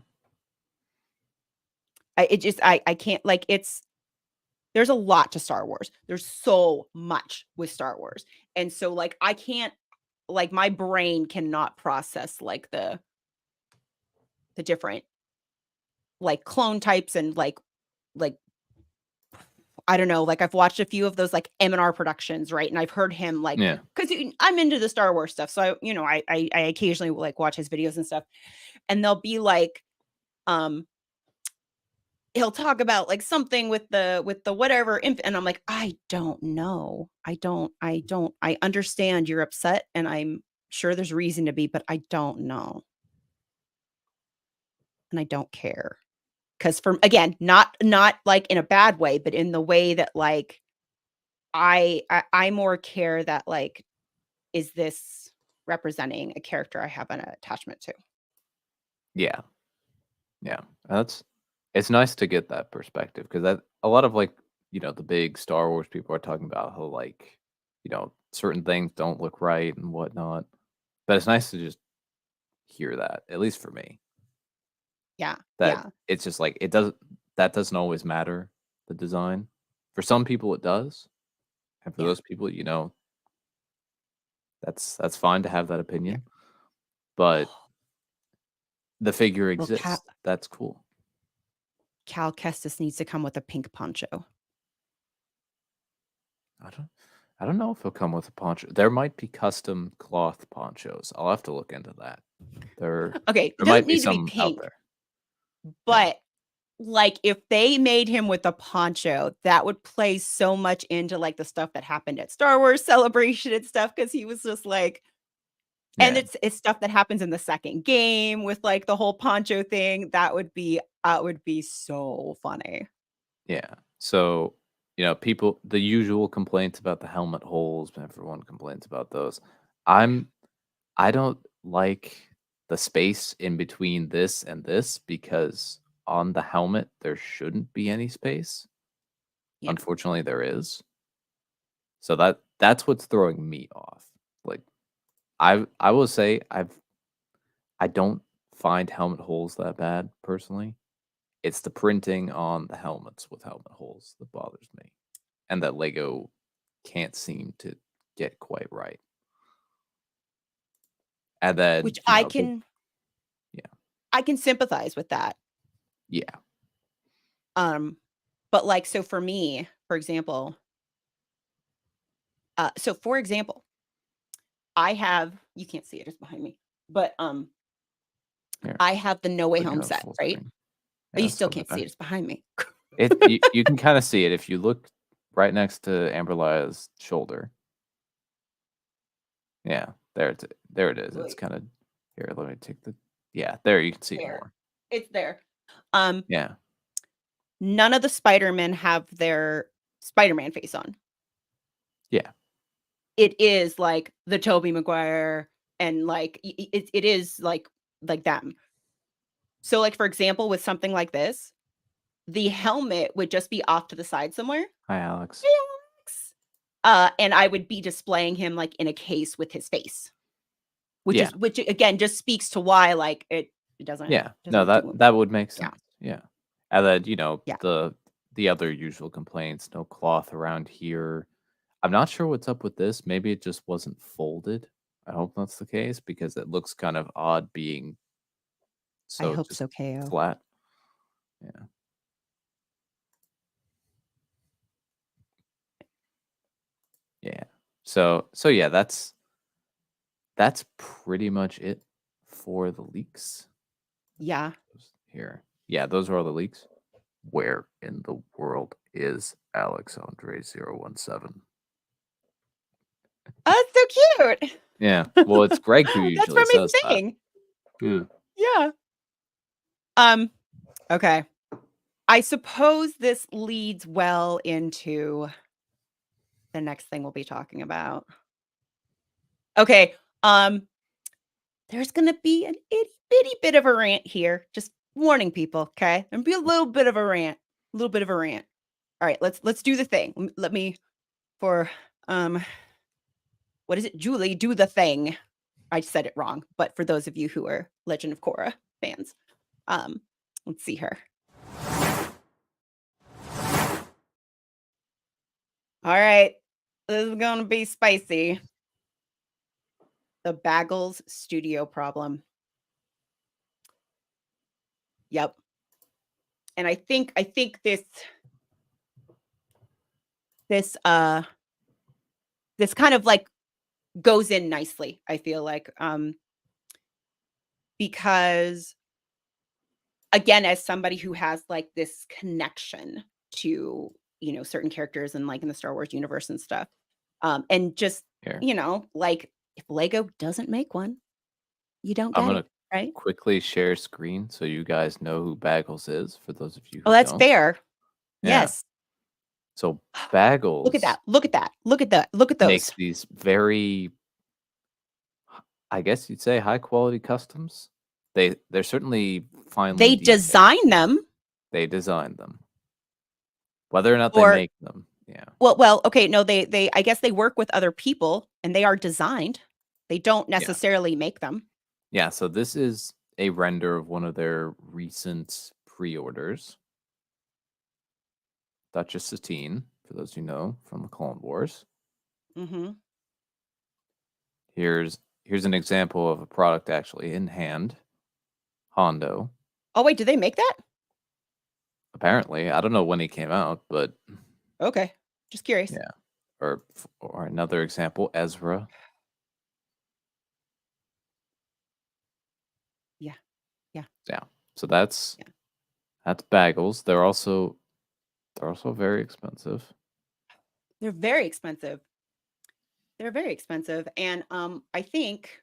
I can't like it's there's a lot to Star Wars. There's so much with Star Wars. And so like I can't like my brain cannot process like the different like clone types and like I don't know, like I've watched a few of those like M&R productions, right? And I've heard him like Yeah. cuz I'm into the Star Wars stuff. So I occasionally will like watch his videos and stuff and they'll be like um he'll talk about like something with the whatever and I'm like, I don't know. I understand you're upset and I'm sure there's reason to be, but I don't know. And I don't care. Cause for again, not like in a bad way, but in the way that like I more care that like, is this representing a character I have an attachment to? Yeah. Yeah. That's it's nice to get that perspective because that a lot of like, the big Star Wars people are talking about how like, certain things don't look right and whatnot. But it's nice to just hear that, at least for me. Yeah. That Yeah. it's just like that doesn't always matter, the design. For some people it does, and for Yeah. those people, that's fine to have that Yeah. opinion, but the figure Well, exists. That's cool. Cal Kestis needs to come with a pink poncho. I don't I don't know if he'll come with a poncho. There might be custom cloth ponchos. I'll have to look into that. Okay, it There doesn't might be need to be some out pink, there. Yeah. but, like, if they made him with a poncho, that would play so much into, like, the stuff that happened at Star Wars Celebration and stuff, because he was just like and Yeah. it's stuff that happens in the 2nd game with, like, the whole poncho thing, that would be so funny. Yeah. So, people the usual complaints about the helmet holes, everyone complains about those. I'm I don't like the space in between this and this because on the helmet there shouldn't be any space. Yeah, Unfortunately, there is. So that's what's throwing me off. Like I will say I don't find helmet holes that bad personally. It's the printing on the helmets with helmet holes that bothers me, and that Lego can't seem to get quite right. And then, which yeah, I can sympathize with that, yeah, um, but, like, so for me, for example for example, I have you can't see it, it's behind me, but, here, I have the No Way we can Home have set, full right? screen. Oh, Yeah, you let's still flip it can't see back. it, it's behind me. You can kinda see it if you look right next to Amberlia's shoulder. Yeah, there it is. It's Wait, kinda here, let me take the yeah, there, you can see it there. more. It's there. Um, Yeah, none of the Spider-Men have their Spider-Man face on. yeah, It is like the Tobey Maguire and like it is like them. So like for example, with something like this, the helmet would just be off to the side somewhere. hi, Alex. Hey, Alex. And I would be displaying him like in a case with his face, Yeah, which again just speaks to why like it yeah. No, doesn't do that would make yeah, sense, yeah. And then, yeah. the other usual complaints, no cloth around here. I'm not sure what's up with this, maybe it just wasn't folded. I hope that's the case because it looks kind of odd being I so hope just so, KO. flat. Yeah, yeah. So yeah, that's pretty much it for the leaks. Yeah. Here. Yeah, those are all the leaks. Where in the world is Alexandre017? Oh, that's so cute. Yeah. Well, it's Greg who That's usually from his says that. thing. Yeah. Yeah. Um, okay. I suppose this leads well into the next thing we'll be talking about. Okay. Um, there's gonna be an itty bitty bit of a rant here. Just warning people, okay? There'll be a little bit of a rant. A little bit of a rant. All right, let's do the thing. Let me for um what is it? Julie, do the thing. I said it wrong, but for those of you who are Legend of Korra fans, um, let's see her. All right, this is gonna be spicy. The Baggles studio problem. Yep. And I think this this kind of like goes in nicely, I feel like. Because again, as somebody who has like this connection to, certain characters and like in the Star Wars universe and stuff. And just, Here. like if Lego doesn't make one, you don't I'm get gonna it, right? quickly share screen so you guys know who Baggles is, for those of you Oh, who that's don't. fair. Yeah. Yes. So Look at Baggles that. Look at that. Look at that. Look at makes those. these very, I guess you'd say, high quality customs. They're certainly finely They detailed. design them They designed them. Whether or not they or make them, yeah. well, okay, no, they I guess they work with other people and they are designed. They don't Yeah. necessarily make them. Yeah, so this is a render of one of their recent pre-orders. Duchess Satine, for those who know from the Clone Wars. Mhm. Here's an example of a product actually in hand. Hondo. Oh, wait, do they make that? Apparently, I don't know when he came out, but Okay. Just curious. yeah. Or another example, Ezra. Yeah. Yeah. Yeah. So that's Yeah. that's Baggles. They're also very expensive. They're very expensive. They're very expensive, and, I think,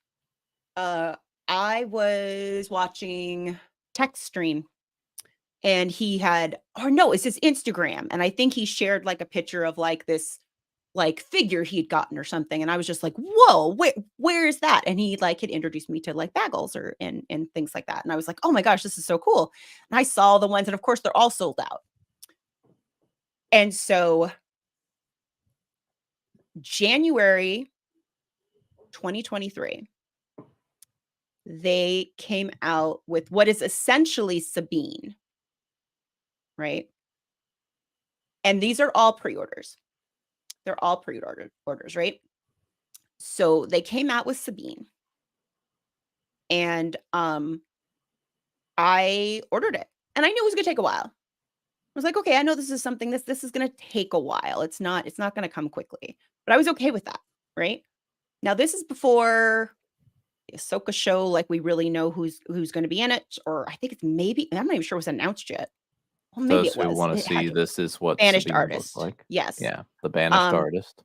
uh, I was watching Tech Stream, and he had or no, it's his Instagram, and I think he shared, like, a picture of, like, this, like, figure he'd gotten or something, and I was just like, "Whoa, where is that?" And he, like, had introduced me to, like, bagels or and things like that, and I was like, "Oh my gosh, this is so cool." And I saw the ones, and of course, they're all sold out. And so, January 2023, they came out with what is essentially Sabine, right? And these are all pre-orders. They're all orders, right? So they came out with Sabine and I ordered it. And I knew it was going to take a while. I was like, okay, I know this is something this is going to take a while. It's not going to come quickly. But I was okay with that, right? Now this is before the Ahsoka show, like we really know who's going to be in it, or I think it's maybe I'm not even sure it was announced yet. Well, maybe Those it who was. want to It had see to. this is what Banished Sabine looked artist. like. Yes. Yeah, the banished Um, artist.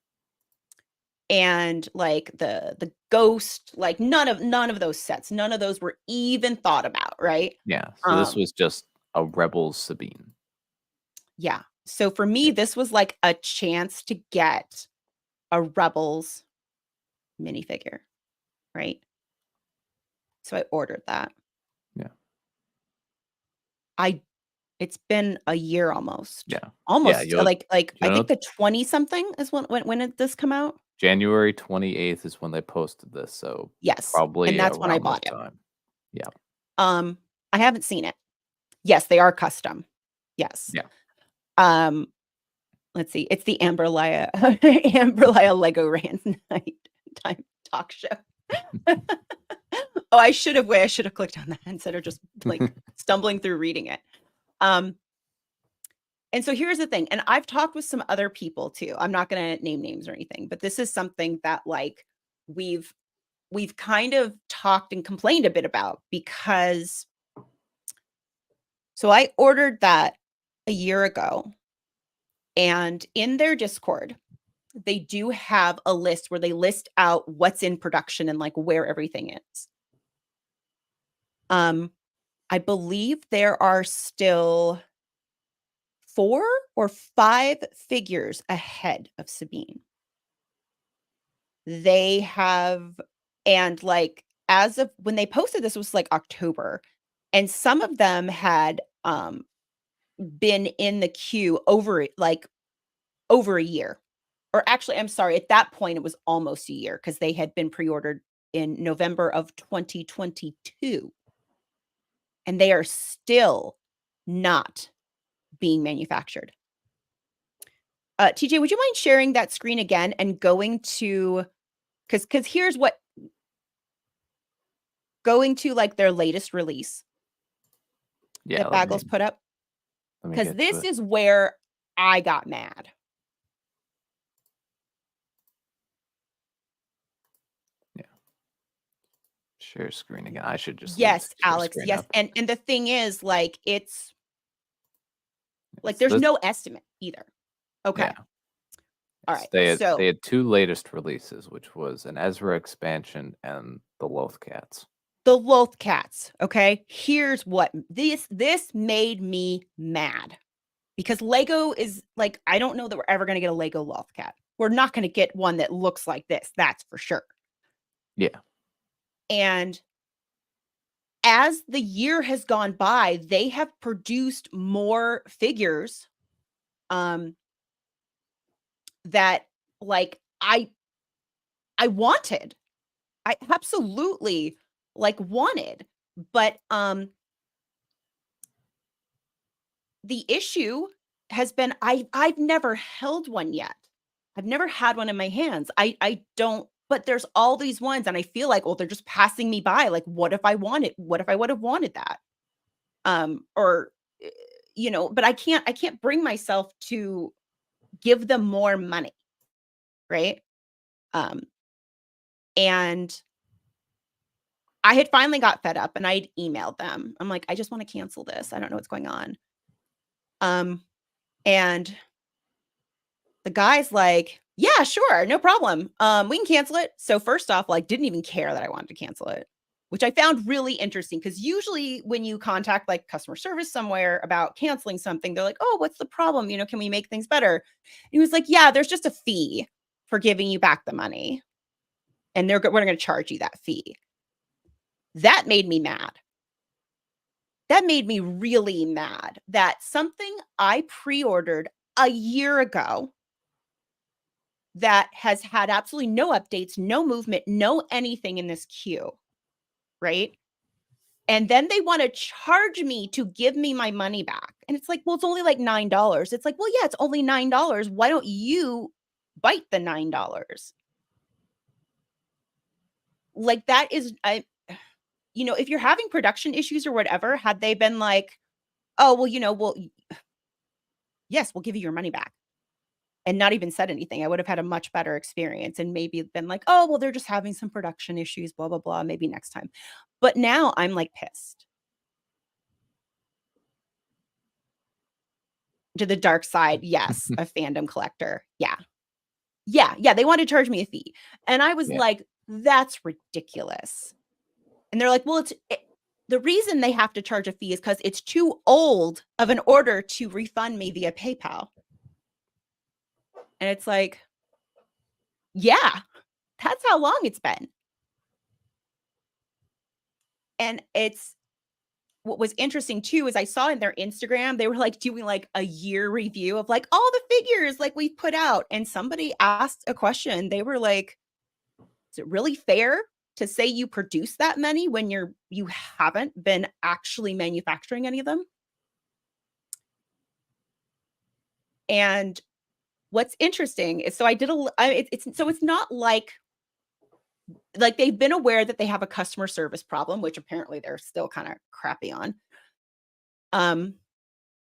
and like the ghost, like none of those sets, none of those were even thought about, right? Yeah, so this Um, was just a Rebels Sabine. yeah. So for me, Yeah, this was like a chance to get a Rebels minifigure, right? So I ordered that. yeah, I It's been a year almost. yeah, yeah. Almost like You I know, think the 20 something is when did this come out? January 28th is when they posted this, so Yes. And probably that's when I around this bought it. time. Yeah, Um, I haven't seen it. Yes, they are custom. Yes. yeah. Um, let's see. It's the Amberlia Amberlia Lego Rant Night time talk show. Oh, I should have clicked on that instead of just like stumbling through reading it. Um, and so here's the thing, and I've talked with some other people too. I'm not gonna name names or anything, but this is something that like we've we've kind of talked and complained a bit about, because so I ordered that a year ago, and in their Discord, they do have a list where they list out what's in production and like where everything is. I believe there are still 4 or 5 figures ahead of Sabine. They have, and like as of when they posted this, was like October, and some of them had been in the queue over a year. Or actually, I'm sorry, at that point it was almost a year, because they had been pre-ordered in November of 2022, and they are still not being manufactured. TJ, would you mind sharing that screen again and going to, because here's what, going to like their latest release Yeah, that Baggles put up, let me because get to this it. is where I got mad. Yeah. Share screen again. I should just leave Yes, share Alex, screen yes, up. and the thing is, like, it's like It's there's this no estimate either. Okay. yeah. All Yes, right. they So had 2 latest releases, which was an Ezra expansion and the Loth Cats. the Loth Cats, okay? Here's what this made me mad, because Lego is like, I don't know that we're ever going to get a Lego Loth Cat. We're not going to get one that looks like this. That's for sure. Yeah. And as the year has gone by, they have produced more figures that like I wanted. I absolutely like wanted, but the issue has been I've never held one yet. I've never had one in my hands. I don't, but there's all these ones, and I feel like, well, they're just passing me by. Like, what if I wanted, what if I would have wanted that? Or but I can't bring myself to give them more money, right? Um, and I had finally got fed up, and I'd emailed them. I'm like, I just want to cancel this. I don't know what's going on. And the guy's like, yeah, sure, no problem. We can cancel it. So first off, like, didn't even care that I wanted to cancel it, which I found really interesting, because usually when you contact like customer service somewhere about canceling something, they're like, oh, what's the problem? Can we make things better? And he was like, yeah, there's just a fee for giving you back the money, and we're going to charge you that fee. That made me mad. That made me really mad that something I pre-ordered a year ago, that has had absolutely no updates, no movement, no anything in this queue, right? And then they want to charge me to give me my money back. And it's like, well, it's only like $9. It's like, well, yeah, it's only $9. Why don't you bite the $9? Like, that is, if you're having production issues or whatever, had they been like, oh, well, yes, we'll give you your money back, and not even said anything, I would have had a much better experience, and maybe been like, oh, well, they're just having some production issues, blah, blah, blah, maybe next time. But now I'm like pissed. To the dark side, yes, a fandom collector. Yeah. Yeah, yeah, they wanted to charge me a fee. And I was Yeah. like, that's ridiculous. And they're like, well, the reason they have to charge a fee is because it's too old of an order to refund me via PayPal. And it's like, yeah, that's how long it's been. And what was interesting too is I saw in their Instagram, they were like doing like a year review of like all the figures like we've put out. And somebody asked a question. They were like, is it really fair to say you produce that many when you haven't been actually manufacturing any of them? And what's interesting is, so I did it's not like they've been aware that they have a customer service problem, which apparently they're still kind of crappy on.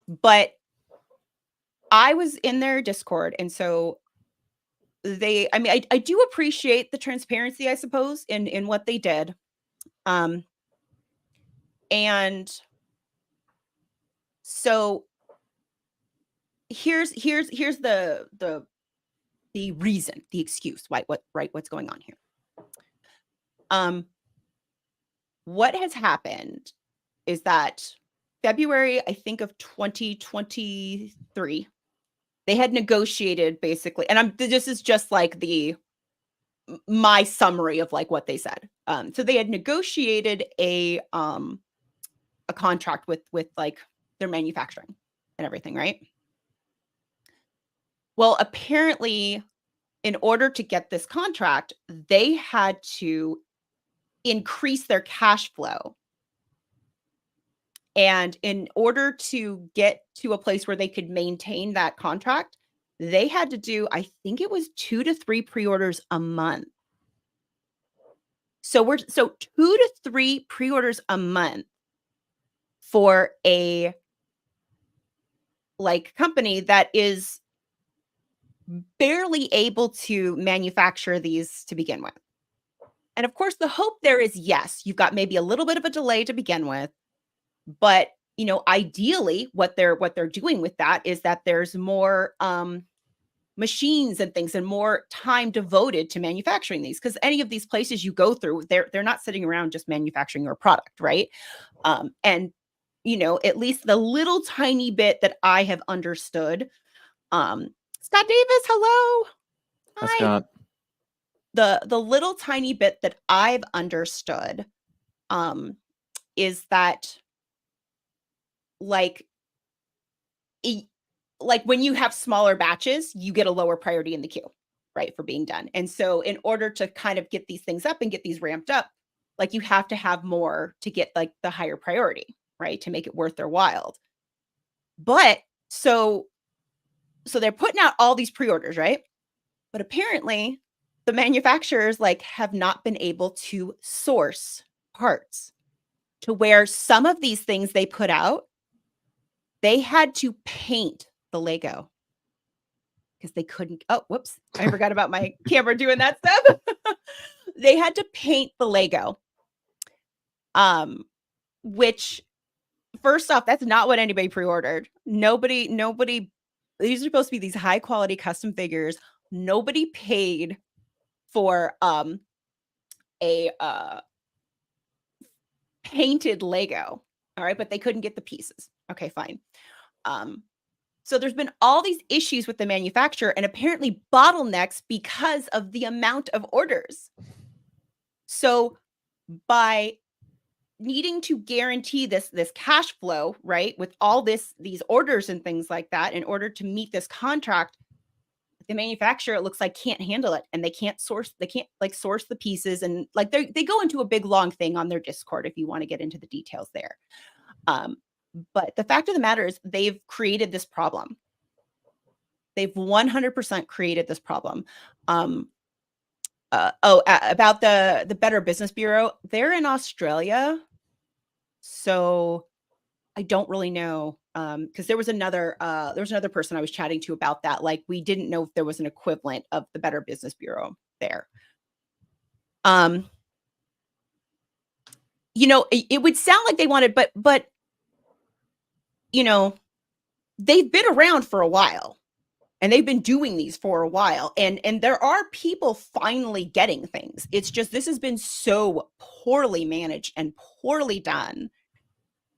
But I was in their Discord, and so I mean, I do appreciate the transparency, I suppose, in what they did. Um, and so here's the reason, the excuse, what's going on here. Um, what has happened is that February, I think of 2023, they had negotiated basically, and this is just like my summary of like what they said. So they had negotiated a contract with like their manufacturing and everything, right? Well, apparently, in order to get this contract, they had to increase their cash flow. And in order to get to a place where they could maintain that contract, they had to do, I think it was 2 to 3 pre-orders a month. So 2 to 3 pre-orders a month for a like company that is barely able to manufacture these to begin with. And of course, the hope there is yes, you've got maybe a little bit of a delay to begin with, but ideally, what they're doing with that is that there's more machines and things and more time devoted to manufacturing these. Because any of these places you go through, they're not sitting around just manufacturing your product, right? And at least the little tiny bit that I have understood. Scott Davis, hello, Hi, hi. Scott. The little tiny bit that I've understood is that like like when you have smaller batches, you get a lower priority in the queue, right, for being done. And so in order to kind of get these things up and get these ramped up, like you have to have more to get like the higher priority, right, to make it worth their while. But so they're putting out all these pre-orders, right? But apparently the manufacturers like have not been able to source parts to where some of these things they put out, they had to paint the Lego because they couldn't. Oh, whoops. I forgot about my camera doing that stuff. They had to paint the Lego. Which first off, that's not what anybody pre-ordered. Nobody, these are supposed to be these high quality custom figures. Nobody paid for a painted Lego. All right, but they couldn't get the pieces. Okay, fine. So there's been all these issues with the manufacturer and apparently bottlenecks because of the amount of orders. So by needing to guarantee this cash flow, right, with all these orders and things like that in order to meet this contract, the manufacturer, it looks like, can't handle it, and they can't like source the pieces, and like they go into a big long thing on their Discord if you want to get into the details there. But the fact of the matter is they've created this problem. They've 100% created this problem. About the Better Business Bureau, they're in Australia. So I don't really know, because there was another person I was chatting to about that. Like, we didn't know if there was an equivalent of the Better Business Bureau there. It would sound like they wanted, but they've been around for a while. And they've been doing these for a while. And there are people finally getting things. It's just this has been so poorly managed and poorly done.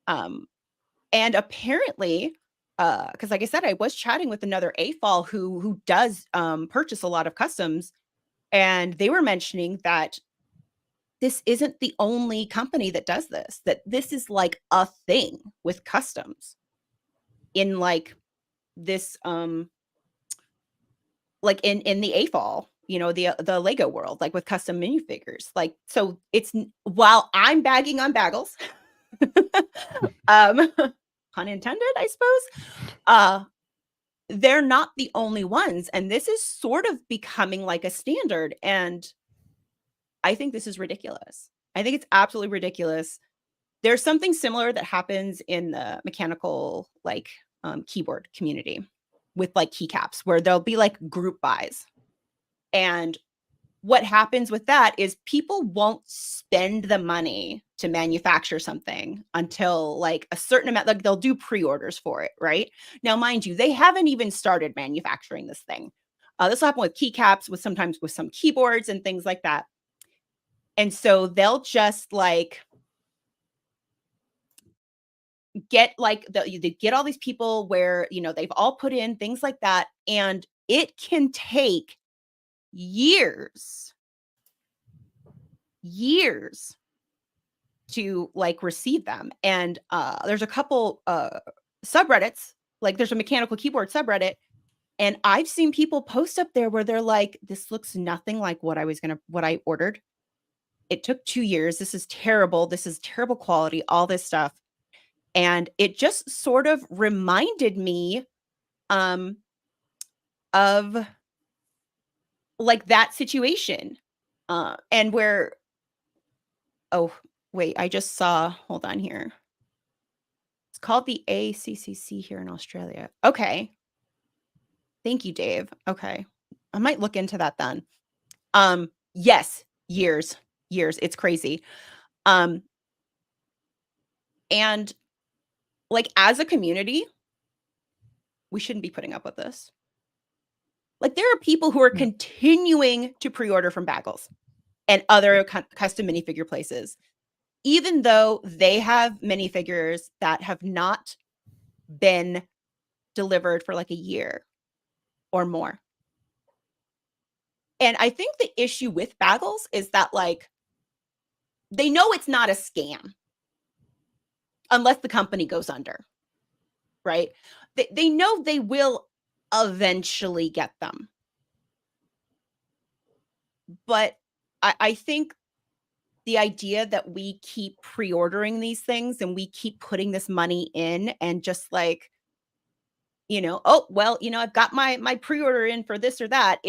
And apparently, because like I said, I was chatting with another AFOL who does purchase a lot of customs, and they were mentioning that this isn't the only company that does this, that this is like a thing with customs in like this like in the AFOL, the Lego world, like with custom minifigures. Like, so while I'm bagging on bagels, pun intended, I suppose, they're not the only ones. And this is sort of becoming like a standard. And I think this is ridiculous. I think it's absolutely ridiculous. There's something similar that happens in the mechanical, like, keyboard community with like keycaps, where there'll be like group buys. And what happens with that is people won't spend the money to manufacture something until like a certain amount, like they'll do pre-orders for it, right? Now, mind you, they haven't even started manufacturing this thing. This will happen with keycaps, with sometimes with some keyboards and things like that. And so they'll just like get like they get all these people where, they've all put in things like that. And it can take years to like receive them. And there's a couple subreddits, like there's a mechanical keyboard subreddit, and I've seen people post up there where they're like, this looks nothing like what I ordered. It took 2 years. This is terrible. This is terrible quality, all this stuff. And it just sort of reminded me um of like that situation. And where oh wait, I just saw, hold on here. It's called the ACCC here in Australia. Okay. Thank you, Dave. Okay. I might look into that then. Yes, years, years. It's crazy. Um, and like as a community, we shouldn't be putting up with this. Like there are people who are Yeah. continuing to pre-order from Bagels and other custom minifigure places, even though they have minifigures that have not been delivered for like a year or more. And I think the issue with Bagels is that like they know it's not a scam unless the company goes under, right? They know they will eventually get them. But I think the idea that we keep pre-ordering these things and we keep putting this money in and just like, oh, well, I've got my pre-order in for this or that,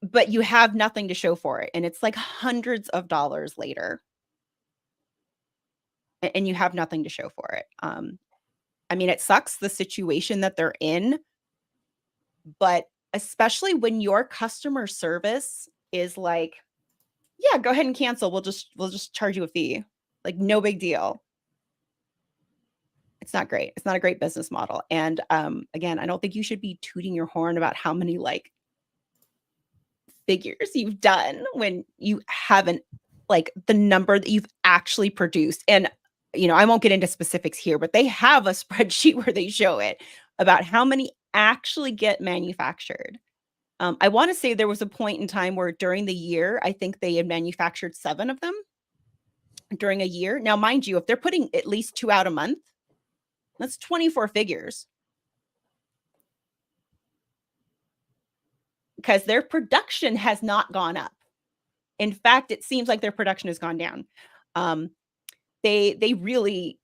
but you have nothing to show for it. And it's like hundreds of dollars later. And you have nothing to show for it. I mean, it sucks the situation that they're in, but especially when your customer service is like, yeah, go ahead and cancel. We'll just charge you a fee. Like no big deal. It's not great. It's not a great business model. And again, I don't think you should be tooting your horn about how many like figures you've done when you haven't, like the number that you've actually produced. And I won't get into specifics here, but they have a spreadsheet where they show it about how many actually get manufactured. I want to say there was a point in time where during the year, I think they had manufactured 7 of them during a year. Now, mind you, if they're putting at least 2 out a month, that's 24 figures. Because their production has not gone up. In fact, it seems like their production has gone down. They really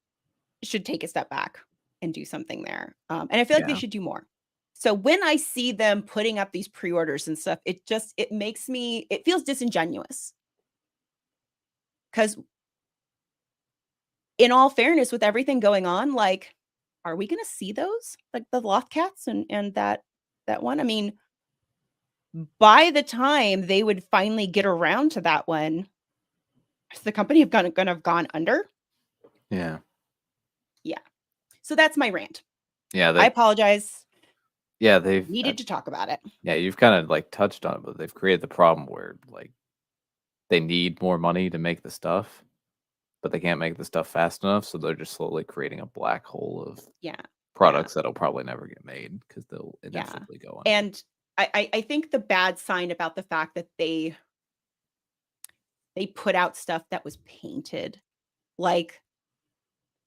should take a step back and do something there. And I feel like they Yeah. should do more. So when I see them putting up these pre-orders and stuff, it feels disingenuous. Because in all fairness, with everything going on, like, are we gonna see those? Like the Loth Cats and that one? I mean, by the time they would finally get around to that one, is the company gonna have gone under? Yeah. Yeah. So that's my rant. Yeah, I apologize. they've Needed to talk about it. yeah, you've kinda, like, touched on it, but they've created the problem where, like, they need more money to make the stuff, but they can't make the stuff fast enough, so they're just slowly creating a black hole of Yeah. Yeah. products that'll probably never get made because 'cause they'll Yeah. inevitably go under. And I think the bad sign about the fact that they put out stuff that was painted, like,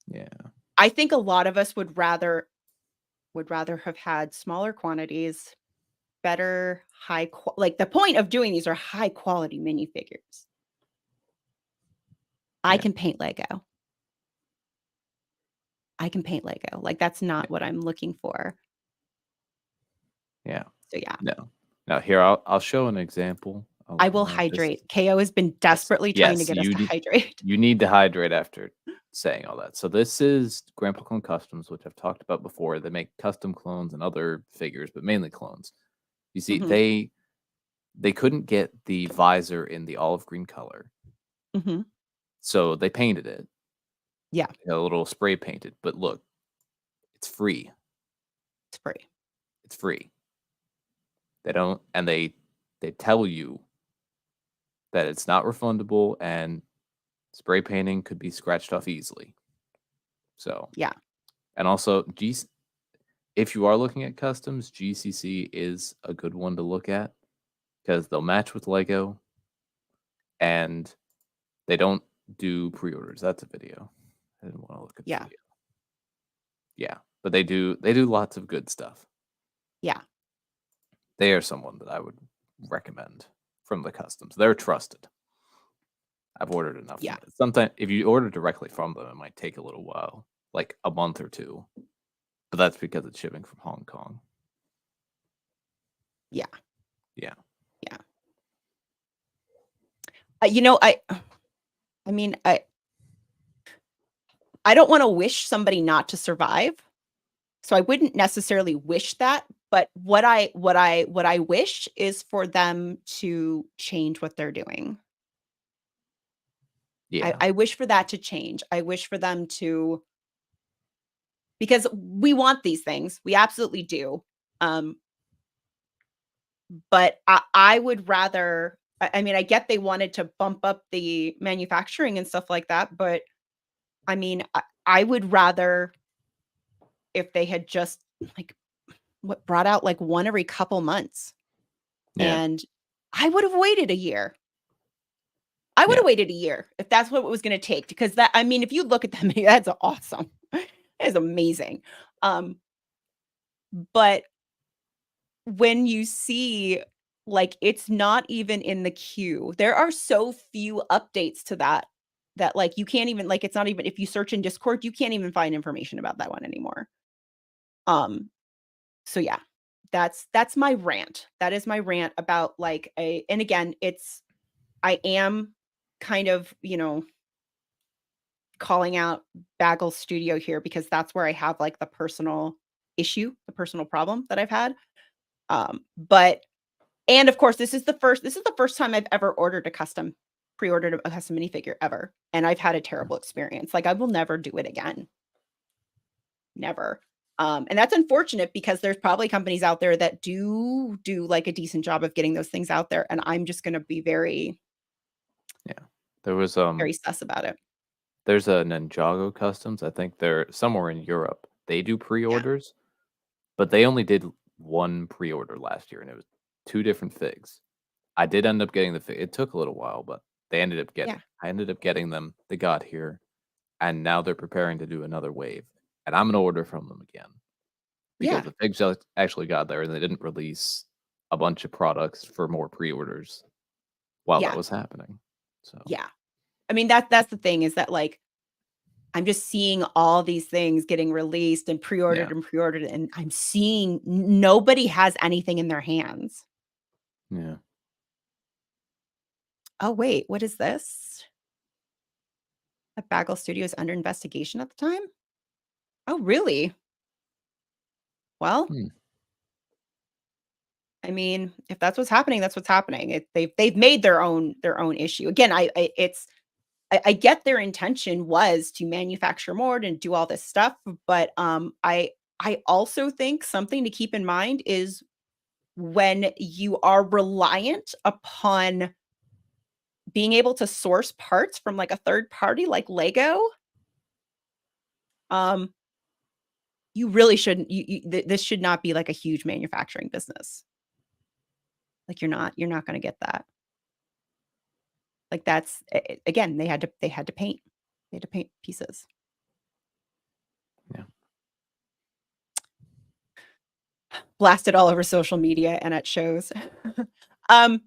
Yeah, I think a lot of us would rather have had smaller quantities, better like, the point of doing these are high quality minifigures. I yeah, can paint Lego. I can paint Lego. Like, that's yeah, not what I'm looking for. yeah. So, yeah, No. Now here, I'll show an example of, I will this. hydrate. KO has been Yes, desperately trying to yes, get us to hydrate. you need to hydrate after saying all that. So this is Grandpa Clone Customs, which I've talked about before. They make custom clones and other figures, but mainly clones. You see, Mhm. they couldn't get the visor in the olive green color, Mhm. so they painted it, Yeah, a little spray painted. But look, it's free. it's free. It's free. They don't, and they tell you that it's not refundable and spray painting could be scratched off easily. So, Yeah, and also if you are looking at customs, GCC is a good one to look at because they'll match with Lego and they don't do pre-orders. That's a video. I didn't want to look at the yeah, video. Yeah, but they do lots of good stuff. yeah, They are someone that I would recommend from the customs. They're trusted. I've ordered enough from yeah, it. Sometimes if you order directly from them, it might take a little while, like a month or two. But that's because it's shipping from Hong Kong. yeah, Yeah. yeah. You know, I mean, I don't wanna wish somebody not to survive, so I wouldn't necessarily wish that, but what I wish is for them to change what they're doing. Yeah. I wish for that to change. I wish for them to because we want these things, we absolutely do, um, but I would rather I mean, I get they wanted to bump up the manufacturing and stuff like that, but I mean, I would rather if they had just, like, what brought out, like, 1 every couple months, Yeah. and I would have waited a year. I would Yeah. have waited a year if that's what it was gonna take because that I mean, if you look at them, that's awesome. That is amazing. Um, but when you see, like, it's not even in the queue, there are so few updates to that, like, you can't even like, it's not even if you search in Discord, you can't even find information about that one anymore. Um, so yeah, that's my rant. That is my rant about, like, a and again, it's I am kind of, calling out Bagel Studio here because that's where I have, like, the personal issue, the personal problem that I've had. But and of course, this is the first time I've ever pre-ordered a custom minifigure ever, and I've had a terrible experience. Like, I will never do it again. Never. And that's unfortunate because there's probably companies out there that do like a decent job of getting those things out there, and I'm just gonna be very, Yeah. There was very sus about it. there's a Ninjago Customs. I think they're somewhere in Europe. They do Yeah, pre-orders, but they only did one pre-order last year, and it was two different figs. I did end up getting the fig. It took a little while, but they ended up yeah, getting. I ended up getting them. They got here, and now they're preparing to do another wave, and I'm gonna order from them again because yeah, the figs actually got there, and they didn't release a bunch of products for more pre-orders while that yeah, was happening. So yeah. I mean, that's the thing is that, like, I'm just seeing all these things getting released yeah, and pre-ordered, and I'm seeing nobody has anything in their hands. yeah. Oh, wait, what is this? A Bagel Studio is under investigation at the time? Oh, really? Well, Hmm. I mean, if that's what's happening, that's what's happening. They've made their own issue. Again, I get their intention was to manufacture more and do all this stuff, but I also think something to keep in mind is when you are reliant upon being able to source parts from like a third party like Lego, um, you really shouldn't. This should not be like a huge manufacturing business. Like you're not going to get that. Like that's again, they had to paint. They had to paint pieces. Yeah. Blasted all over social media and at shows. Um,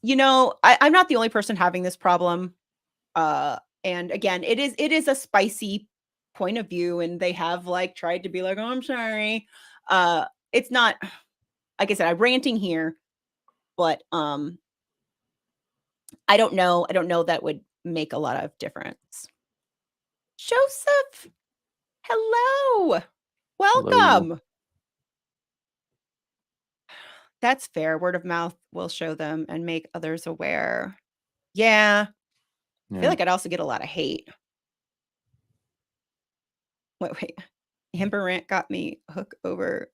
I'm not the only person having this problem. And again, it is a spicy point of view, and they have like tried to be like, "Oh, I'm sorry." It's not like I said, I'm ranting here, but I don't know that would make a lot of difference. Joseph, hello. Hello. Welcome. That's fair. Word of mouth will show them and make others aware. Yeah. I feel Yeah. like I'd also get a lot of hate. Wait. Amber Rant got me hook over.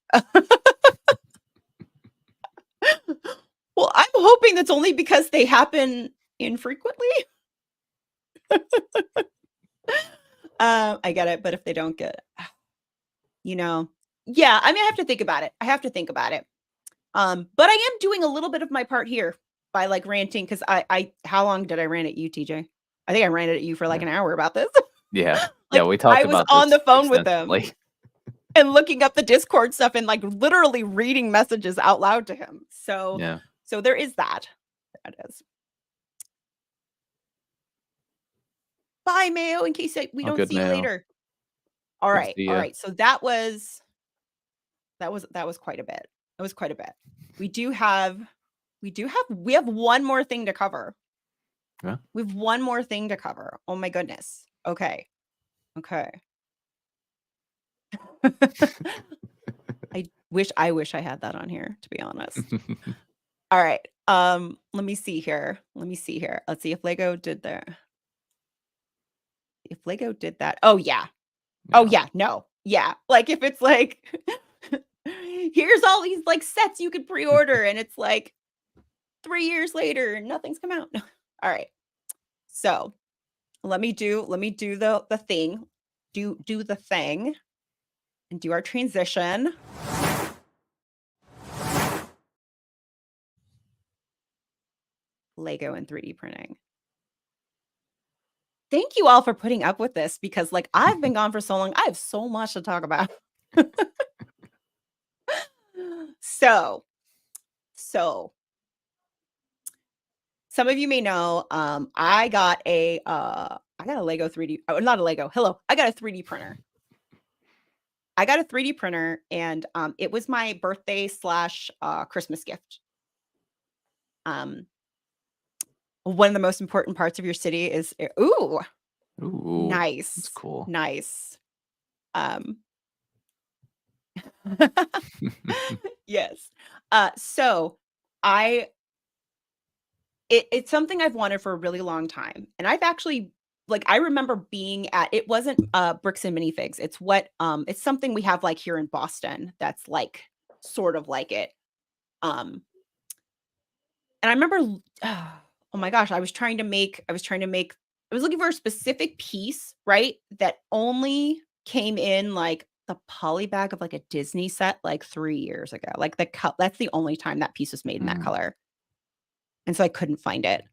Well, I'm hoping that's only because they happen infrequently. I get it, but if they don't get, yeah, I mean, I have to think about it. I have to think about it. But I am doing a little bit of my part here by like ranting because how long did I rant at you, TJ? I think I ranted at you for like Yeah. an hour about this. Yeah. Yeah, Like we I talked was about on this the phone with them extensively. and looking up the Discord stuff and like literally reading messages out loud to him. So, Yeah. so there is that. That is. Bye, Mayo. In case we Oh, don't good see you mail. later. All Good to right, see all you. right. So that was quite a bit. It was quite a bit. We have one more thing to cover. Yeah. We have one more thing to cover. Oh my goodness. Okay. Okay. I wish I had that on here, to be honest. All right. Let me see here. Let's see if Lego did that. If Lego did that. Oh yeah. Oh Yeah. yeah. No. Yeah. Like if it's like here's all these like sets you could pre-order and it's like 3 years later and nothing's come out. All right. So, let me do the thing. Do the thing and do our transition. Lego and 3D printing. Thank you all for putting up with this because like I've been gone for so long. I have so much to talk about. So, so some of you may know I got a Lego 3D, oh, not a Lego. Hello. I got a 3D printer. And it was my birthday slash Christmas gift. One of the most important parts of your city is ooh, Ooh, that's nice. cool. Nice. Um yes. So I it's something I've wanted for a really long time. And I've actually like I remember being at it wasn't bricks and minifigs. It's something we have like here in Boston that's like sort of like it. Um and I remember oh my gosh, I was looking for a specific piece, right? That only came in like the poly bag of like a Disney set like 3 years ago. Like that's the only time that piece was made in that Mm, color. And so I couldn't find it.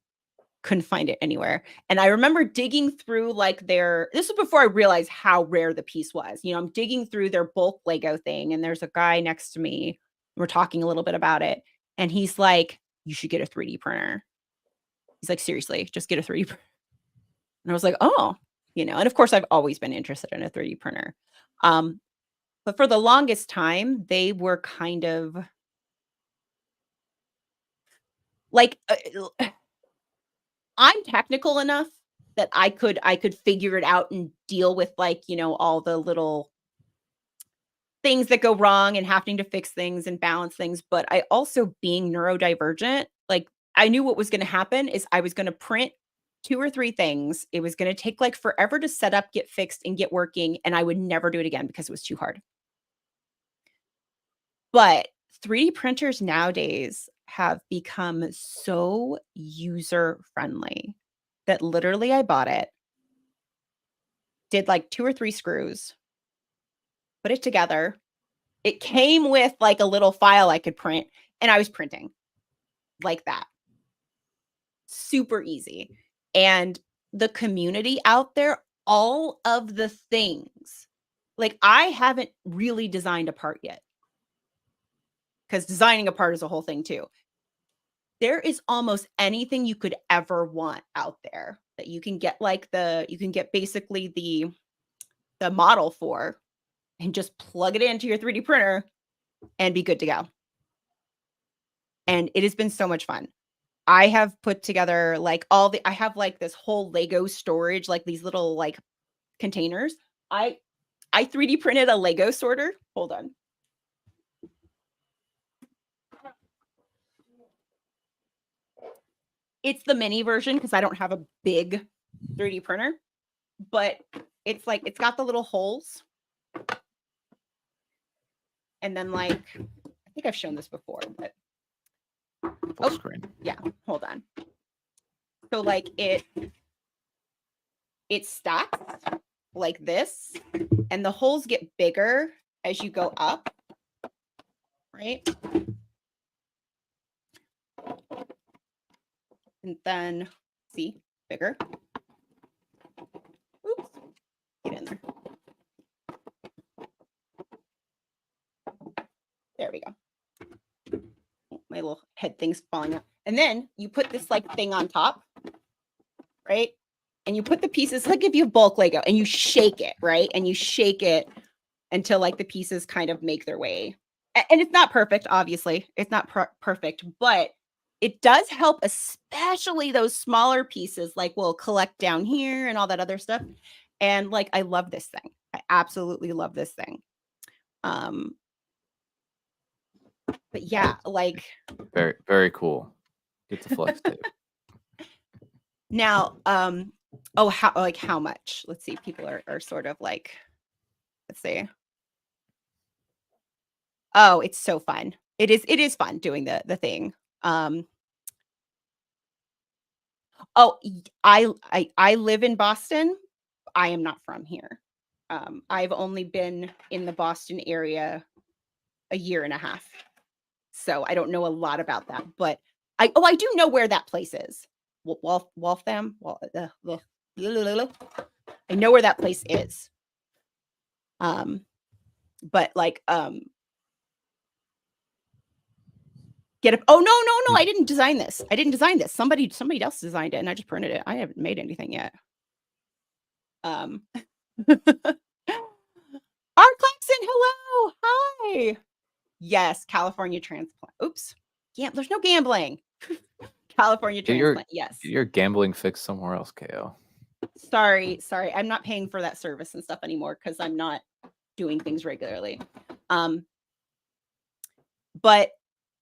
Couldn't find it anywhere. And I remember digging through like this was before I realized how rare the piece was. I'm digging through their bulk Lego thing and there's a guy next to me. We're talking a little bit about it and he's like, "You should get a 3D printer." He's like, "Seriously, just get a 3D printer." And I was like, "Oh." And of course I've always been interested in a 3D printer. Um, but for the longest time, they were kind of like I'm technical enough that I could figure it out and deal with like, all the little things that go wrong and having to fix things and balance things, but I also being neurodivergent, like I knew what was going to happen is I was going to print 2 or 3 things. It was going to take like forever to set up, get fixed and get working and I would never do it again because it was too hard. But 3D printers nowadays have become so user friendly that literally I bought it, did like 2 or 3 screws, put it together. It came with like a little file I could print, and I was printing like that. Super easy. And the community out there, all of the things, like I haven't really designed a part yet because designing a part is a whole thing too. There is almost anything you could ever want out there that you can get you can get basically the model for and just plug it into your 3D printer and be good to go. And it has been so much fun. I have put together like I have like this whole Lego storage, like these little like containers. I 3D printed a Lego sorter. Hold on. It's the mini version because I don't have a big 3D printer, but it's like it's got the little holes. And then like I think I've shown this before, but Full screen. yeah, hold on. So like it stacks like this, and the holes get bigger as you go up, right? And then see, bigger. Oops, get in there. There we go. My little head thing's falling out. And then you put this like thing on top, right? And you put the pieces, like if you have bulk Lego, and you shake it, right? And you shake it until like the pieces kind of make their way. And it's not perfect, obviously. It's not perfect, but it does help, especially those smaller pieces, like will collect down here and all that other stuff. And like, I love this thing. I absolutely love this thing. But yeah, like very, very cool. Get the flex tape. Now, oh, how much? Let's see. People are sort of like, let's see. Oh, it's so fun. It is fun doing the thing. Oh, I live in Boston. I am not from here. I've only been in the Boston area a year and a half. So I don't know a lot about that, but I do know where that place is. Waltham. I know where that place is. But like get up. Oh no, I didn't design this. Somebody else designed it and I just printed it. I haven't made anything yet. Art Claxon, hello. Hi. Yes, California transplant. Oops. Yeah, there's no gambling. California transplant. Yes. Get your gambling fix somewhere else, KO. Sorry. I'm not paying for that service and stuff anymore because I'm not doing things regularly. But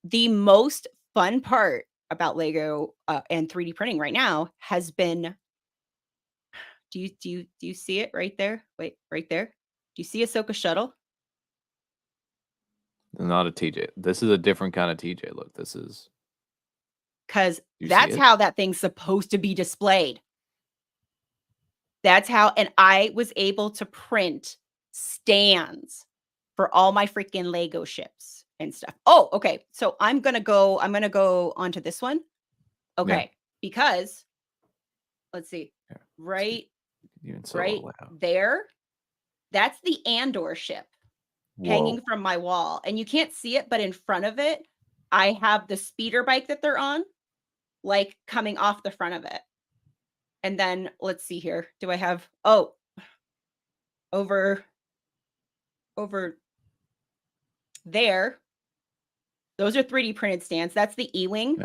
the most fun part about Lego and 3D printing right now has been. Do you see it right there? Wait, right there. Do you see Ahsoka shuttle? Not a TJ. This is a different kind of TJ. Look, this is because that's how that thing's supposed to be displayed. That's how, and I was able to print stands for all my freaking Lego ships and stuff. Oh, okay. So I'm gonna go onto this one. Okay, because let's see, right there, that's the Andor ship. Whoa. Hanging from my wall, and you can't see it, but in front of it, I have the speeder bike that they're on, like coming off the front of it. And then let's see here. Do I have over there? Those are 3D printed stands. That's the E-wing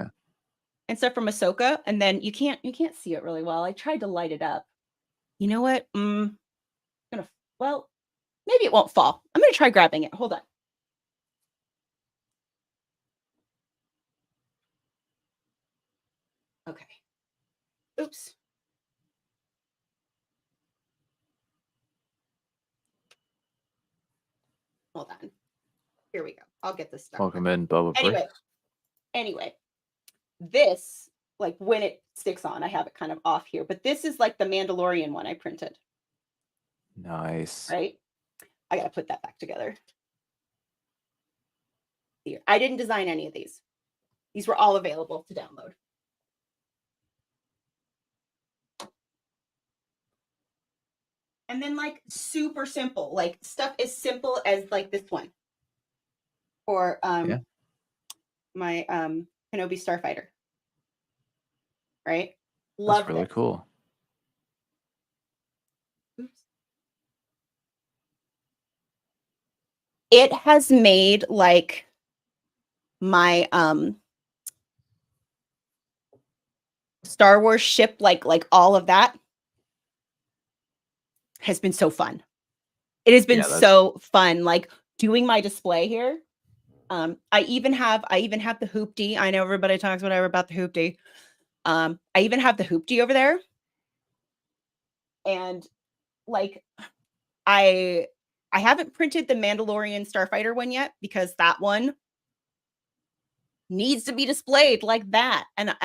and stuff from Ahsoka. And then you can't see it really well. I tried to light it up. You know what? Well, maybe it won't fall. I'm gonna try grabbing it. Hold on. Okay. Oops. Hold on. Here we go. I'll get this stuff. Welcome in, Bubba. Anyway, this, like when it sticks on, I have it kind of off here, but this is like the Mandalorian one I printed. Nice. Right? I gotta put that back together. Here. I didn't design any of these. These were all available to download. And then like super simple, like stuff as simple as like this one. Or my Kenobi Starfighter. Right? Love That's really cool. Oops. It has made like my Star Wars ship, like all of that has been so fun. It has been so fun, like doing my display here. I even have the hoopty. I know everybody talks whatever about the hoopty. I even have the hoopty over there. And like I I haven't printed the Mandalorian Starfighter one yet because that one needs to be displayed like that. And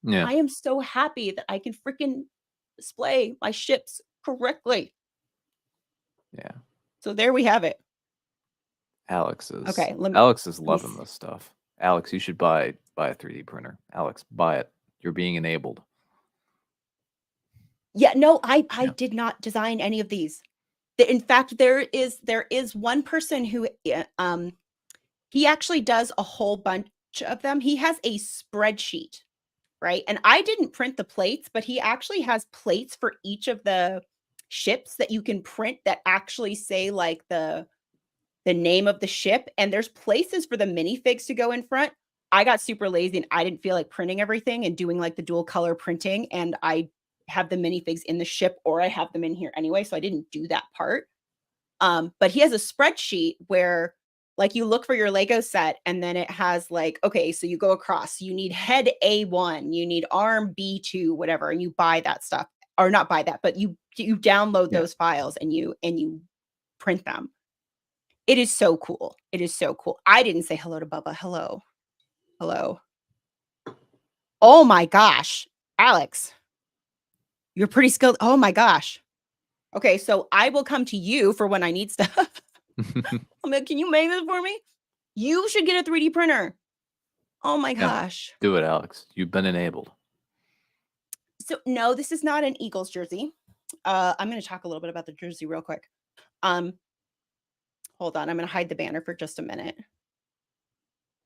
Yeah. I am so happy that I can freaking display my ships correctly. Yeah. So there we have it. Alex is Okay, let me Alex is let me loving s this stuff. Alex, you should buy a 3D printer. Alex, buy it. You're being enabled. Yeah, no, I Yeah. did not design any of these. In fact, there is one person who, he actually does a whole bunch of them. He has a spreadsheet, right? And I didn't print the plates, but he actually has plates for each of the ships that you can print that actually say, like, the name of the ship, and there's places for the minifigs to go in front. I got super lazy and I didn't feel like printing everything and doing like the dual color printing, and I have the minifigs in the ship or I have them in here anyway, so I didn't do that part. But he has a spreadsheet where like you look for your Lego set and then it has like, okay, so you go across, you need head A1, you need arm B2, whatever, and you buy that stuff. Or not buy that, but you download Yeah. those files and you print them. It is so cool. It is so cool. I didn't say hello to Bubba. Hello. Hello. Oh my gosh. Alex, you're pretty skilled. Oh my gosh. Okay, so I will come to you for when I need stuff. I'm like, "Can you make this for me?" You should get a 3D printer. Oh my Yeah. gosh. Do it, Alex. You've been enabled. So, no, this is not an Eagles jersey. I'm gonna talk a little bit about the jersey real quick. Um, hold on. I'm gonna hide the banner for just a minute.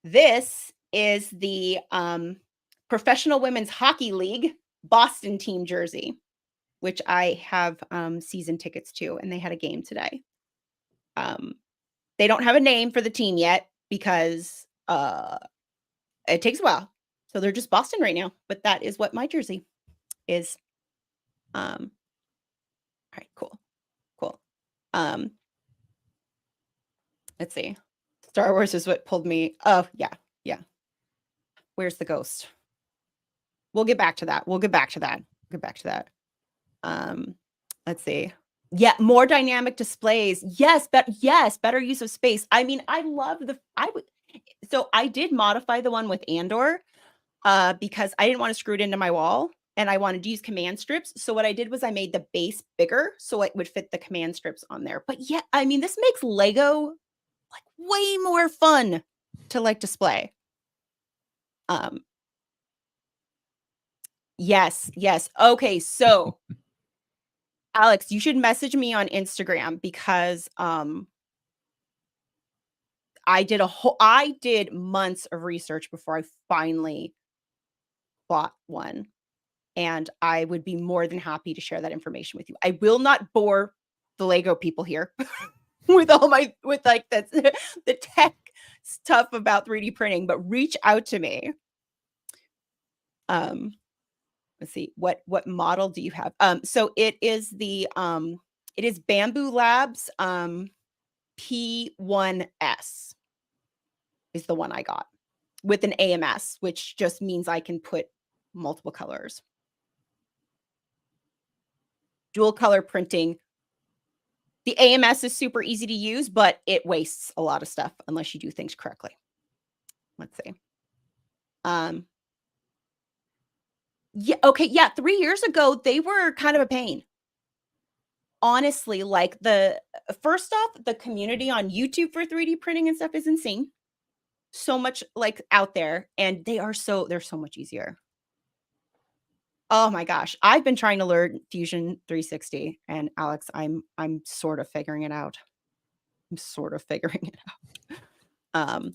This is the, Professional Women's Hockey League Boston team jersey, which I have, season tickets to, and they had a game today. Um, they don't have a name for the team yet because, it takes a while. So they're just Boston right now, but that is what my jersey is. Alright, cool, cool. Um, let's see. Star Wars is what pulled me. Oh, yeah, yeah. Where's the ghost? We'll get back to that. We'll get back to that. Get back to that. Um, let's see. Yeah, more dynamic displays. Yes, better use of space. I mean, I love the I would so I did modify the one with Andor because I didn't want to screw it into my wall and I wanted to use command strips. So what I did was I made the base bigger so it would fit the command strips on there. But yeah, I mean, this makes Lego like way more fun to like display. Um, yes, yes. Okay, so Alex, you should message me on Instagram because I did months of research before I finally bought one, and I would be more than happy to share that information with you. I will not bore the Lego people here with all my with like the tech stuff about 3D printing, but reach out to me. Um, let's see, what model do you have? So it is Bamboo Labs P1S is the one I got with an AMS, which just means I can put multiple colors. Dual color printing. The AMS is super easy to use, but it wastes a lot of stuff unless you do things correctly. Let's see. Um, yeah, okay, yeah, 3 years ago, they were kind of a pain. Honestly, like first off, the community on YouTube for 3D printing and stuff is insane. So much like out there, and they're so much easier. Oh my gosh, I've been trying to learn Fusion 360, and Alex, I'm sort of figuring it out. I'm sort of figuring it out.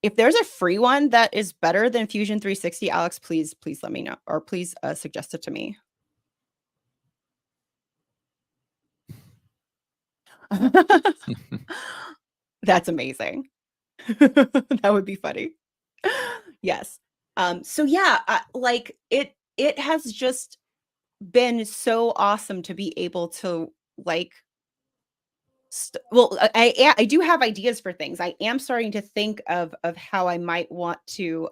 If there's a free one that is better than Fusion 360, Alex, please let me know, or please suggest it to me. That's amazing. That would be funny. Yes. So yeah, like it has just been so awesome to be able to like well, I do have ideas for things. I am starting to think of how I might want to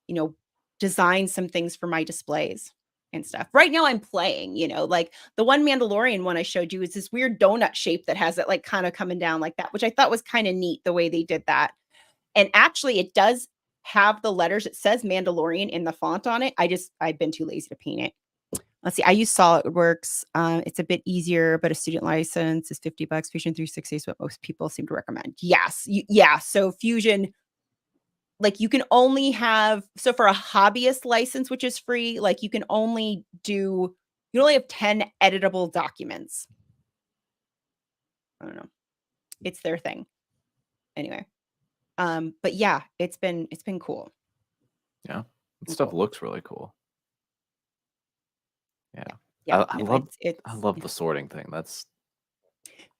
you know, design some things for my displays and stuff. Right now I'm playing, like the one Mandalorian one I showed you is this weird donut shape that has it like kind of coming down like that, which I thought was kind of neat the way they did that. And actually it does have the letters. It says Mandalorian in the font on it. I've been too lazy to paint it. Let's see. I use SolidWorks. It's a bit easier, but a student license is $50. Fusion 360 is what most people seem to recommend. Yes. Yeah. So Fusion, like you can only have, so for a hobbyist license, which is free, like you only have 10 editable documents. I don't know. It's their thing. Anyway. But yeah, it's been cool. Yeah. Stuff looks really cool. Yeah. Yeah. I No, love it's I love the sorting thing. That's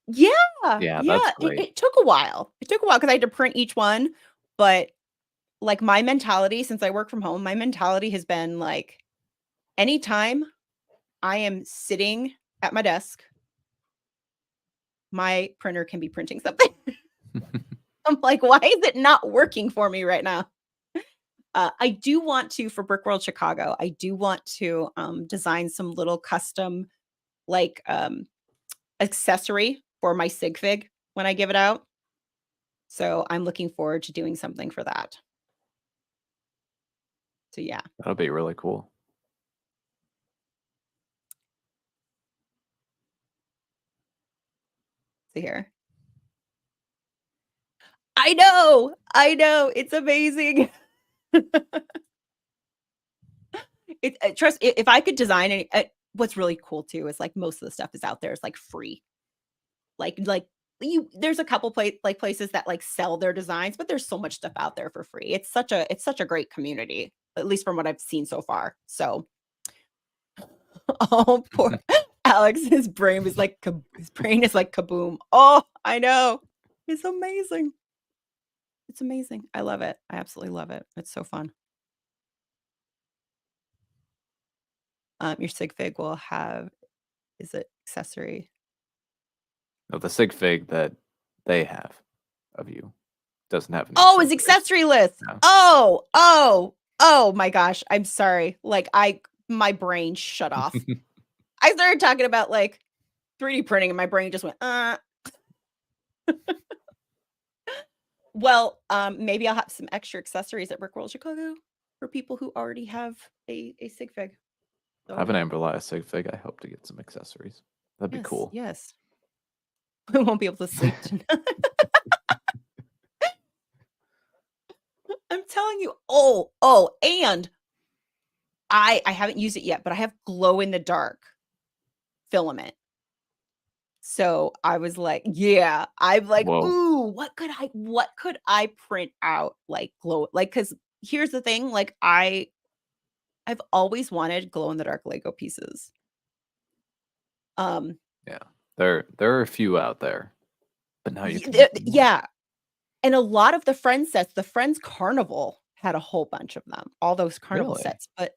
yeah. yeah, Yeah. that's It, great. it took a while. It took a while because I had to print each one. But like my mentality, since I work from home, my mentality has been like anytime I am sitting at my desk, my printer can be printing something. I'm like, why is it not working for me right now? I do want to, for Brick World Chicago, I do want to design some little custom like accessory for my sig fig when I give it out. So I'm looking forward to doing something for that. So yeah. That'll be really cool. So here. I know. I know. It's amazing. Trust if I could design any what's really cool too is like most of the stuff is out there is like free. Like there's a couple places that like sell their designs, but there's so much stuff out there for free. It's such a great community, at least from what I've seen so far. So oh poor Alex, his brain is like kaboom. Oh, I know. It's amazing. It's amazing. I love it. I absolutely love it. It's so fun. Your sig fig will have is it accessory? No, the sig fig that they have of you doesn't have any Oh, it's accessories. accessory list. No. Oh my gosh. I'm sorry. Like my brain shut off. I started talking about like 3D printing and my brain just went, Well, maybe I'll have some extra accessories at Brick World Chicago for people who already have a sig fig. I have an So Amberlia sig fig. I hope to get some accessories. That'd be yes, cool. yes. We won't be able to sleep tonight. I'm telling you. And I haven't used it yet, but I have glow in the dark filament. So I was like, yeah, I'm like, Whoa. ooh, what could I print out like glow like cuz here's the thing, like I've always wanted glow in the dark Lego pieces. Um Yeah. There are a few out there, but now you can make them more. yeah, and a lot of the Friends sets, the Friends Carnival had a whole bunch of them, all those carnival Really? sets, but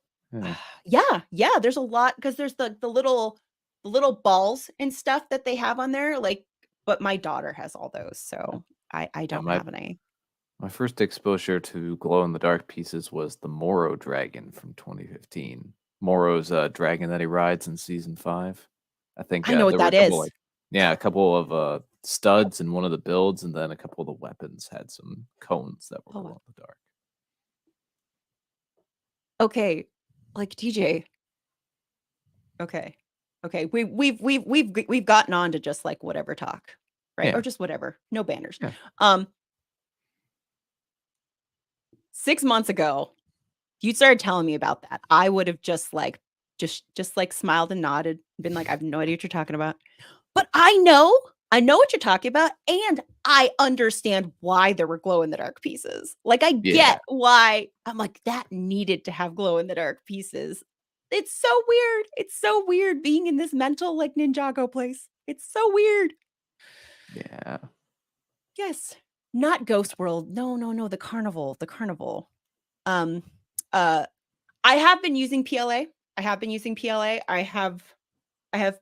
Yeah. yeah, there's a lot because there's the little balls and stuff that they have on there, like, but my daughter has all those, so I Yeah, don't my have any. my first exposure to glow in the dark pieces was the Moro dragon from 2015. Moro's dragon that he rides in season 5. I think I know what there were a that couple is. like yeah, a couple of studs in one of the builds, and then a couple of the weapons had some cones that were Oh, glow in the dark. okay, like, DJ, okay, okay, we've gotten on to just, like, whatever talk, right? Or Yeah, just whatever, no banners. yeah. Um, 6 months ago, you started telling me about that, I would have just, like like, smiled and nodded, been like, "I have no idea what you're talking about." But I know what you're talking about, and I understand why there were glow in the dark pieces. Like, I Yeah. get why I'm like, "That needed to have glow in the dark pieces." It's so weird. It's so weird being in this mental, like, Ninjago place. It's so weird. Yeah. Yes. Not Ghost World. No, no, no, the carnival. Um, uh, I have been using PLA. I have been using PLA. I have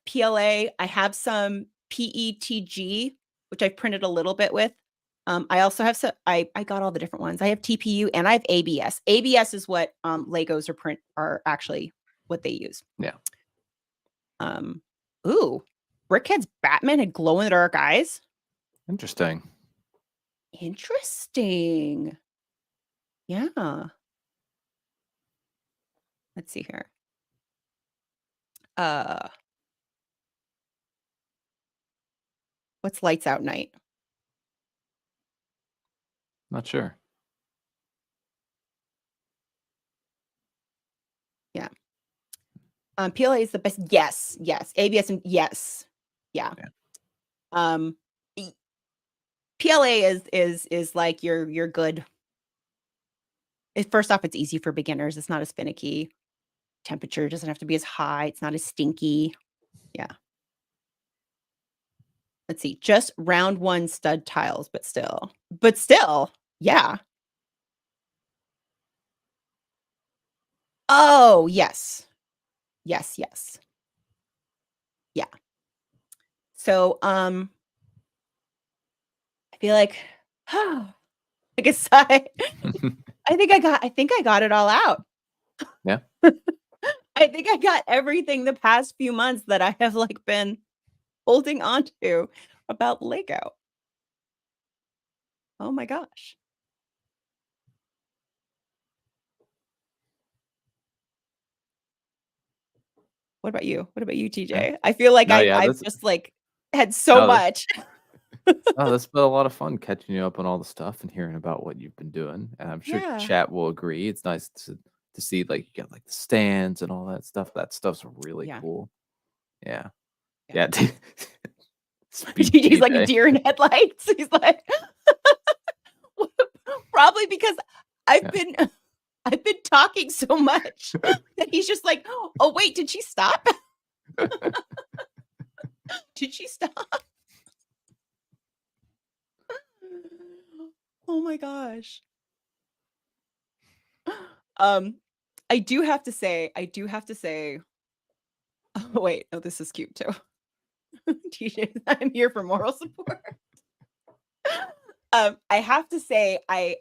PLA. I have some PETG, which I've printed a little bit with. I also have I got all the different ones. I have TPU and I have ABS. ABS is what, Legos are actually what they use. Yeah. Um, ooh, Brickhead's Batman had glow-in-the-dark eyes? Interesting. Interesting. Yeah. Let's see here. Uh, what's Lights Out Night? Not sure. Yeah. PLA is the best. Yes, yes. ABS and yes. Yeah. Yeah. Um, e PLA is like your good first off, it's easy for beginners. It's not as finicky. Temperature doesn't have to be as high. It's not as stinky. Yeah. Let's see. Just round one stud tiles, but still. But still. Yeah. Oh, yes. Yes, yes. Yeah. So, I feel like I guess I think I got it all out. Yeah. I think I got everything the past few months that I have, like, been holding on to about Lego. Oh my gosh. What about you? What about you, Yeah. TJ? I feel like No, yeah, I've that's just, like, had so no, that's much. no, that's been a lot of fun catching you up on all the stuff and hearing about what you've been doing, and I'm sure Yeah. chat will agree. It's nice to see, like, you got, like, the stands and all that stuff. That stuff's really Yeah. cool. Yeah. Yeah. Yeah, speak TJ's like a TJ. deer in headlights. He's like probably because I've Yeah. been I've been talking so much that he's just like, "Oh, wait, did she stop? Did she stop?" Oh my gosh. Um, I do have to say oh, wait, oh, this is cute too. TJ, I'm here for moral support. I have to say, I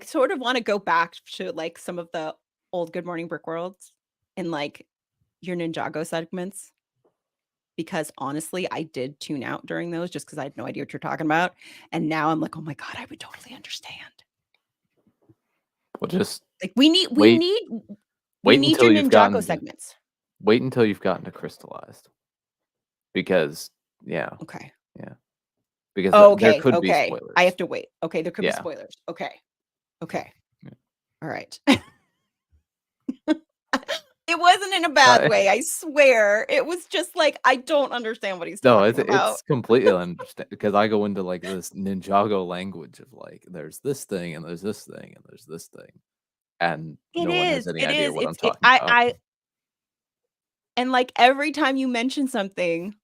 sort of wanna go back to, like, some of the old Good Morning Brick Worlds and, like, your Ninjago segments, because honestly, I did tune out during those just because I had no idea what you're talking about, and now I'm like, "Oh my god, I would totally understand." Well, just Like, we need we wait need we wait need until your you've Ninjago gotten to segments. crystallized because yeah, Okay. yeah, because Oh, there okay, could be okay. I have spoilers. to wait. Okay, there could be Yeah. spoilers. Okay, okay. Yeah. Alright. It wasn't in a bad Uh, way, I swear. It was just like, I don't understand what he's no, talking about. it's completely understand because I go into, like, this Ninjago language of, like, there's this thing, and there's this thing, and there's this thing, and no one has any It idea is, what I'm it talking about. I and, like, every time you mention something,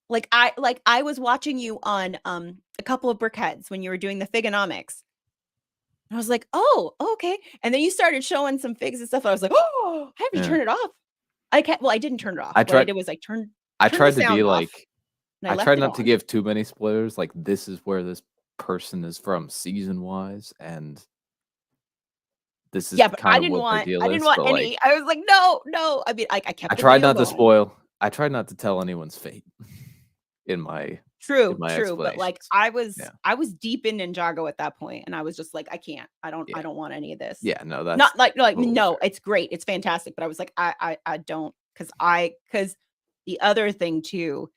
like, I was watching you on, a couple of Brickheads when you were doing the Figonomics. I was like, "Oh, okay." And then you started showing some figs and stuff, I was like, "Oh, I have to Yeah. turn it off." I can't well, I didn't turn it off. I What I tried did was I I turned the tried to be sound off, like and I I left tried it not to on. give too many spoilers, like, this is where this person is from season-wise, and this is Yeah, but kind of what their deal I didn't is, want but, like, any I was like, "No, no." I mean, I I kept the tried video not to going. spoil I tried not to tell anyone's fate in True, my true, but, like, explanations. Yeah. I was deep in Ninjago at that point, and I was just like, "I can't. I Yeah. don't want any of this." Yeah, no, that's Not like totally no, fair. it's great, it's fantastic, but I was like, I don't, because the other thing too,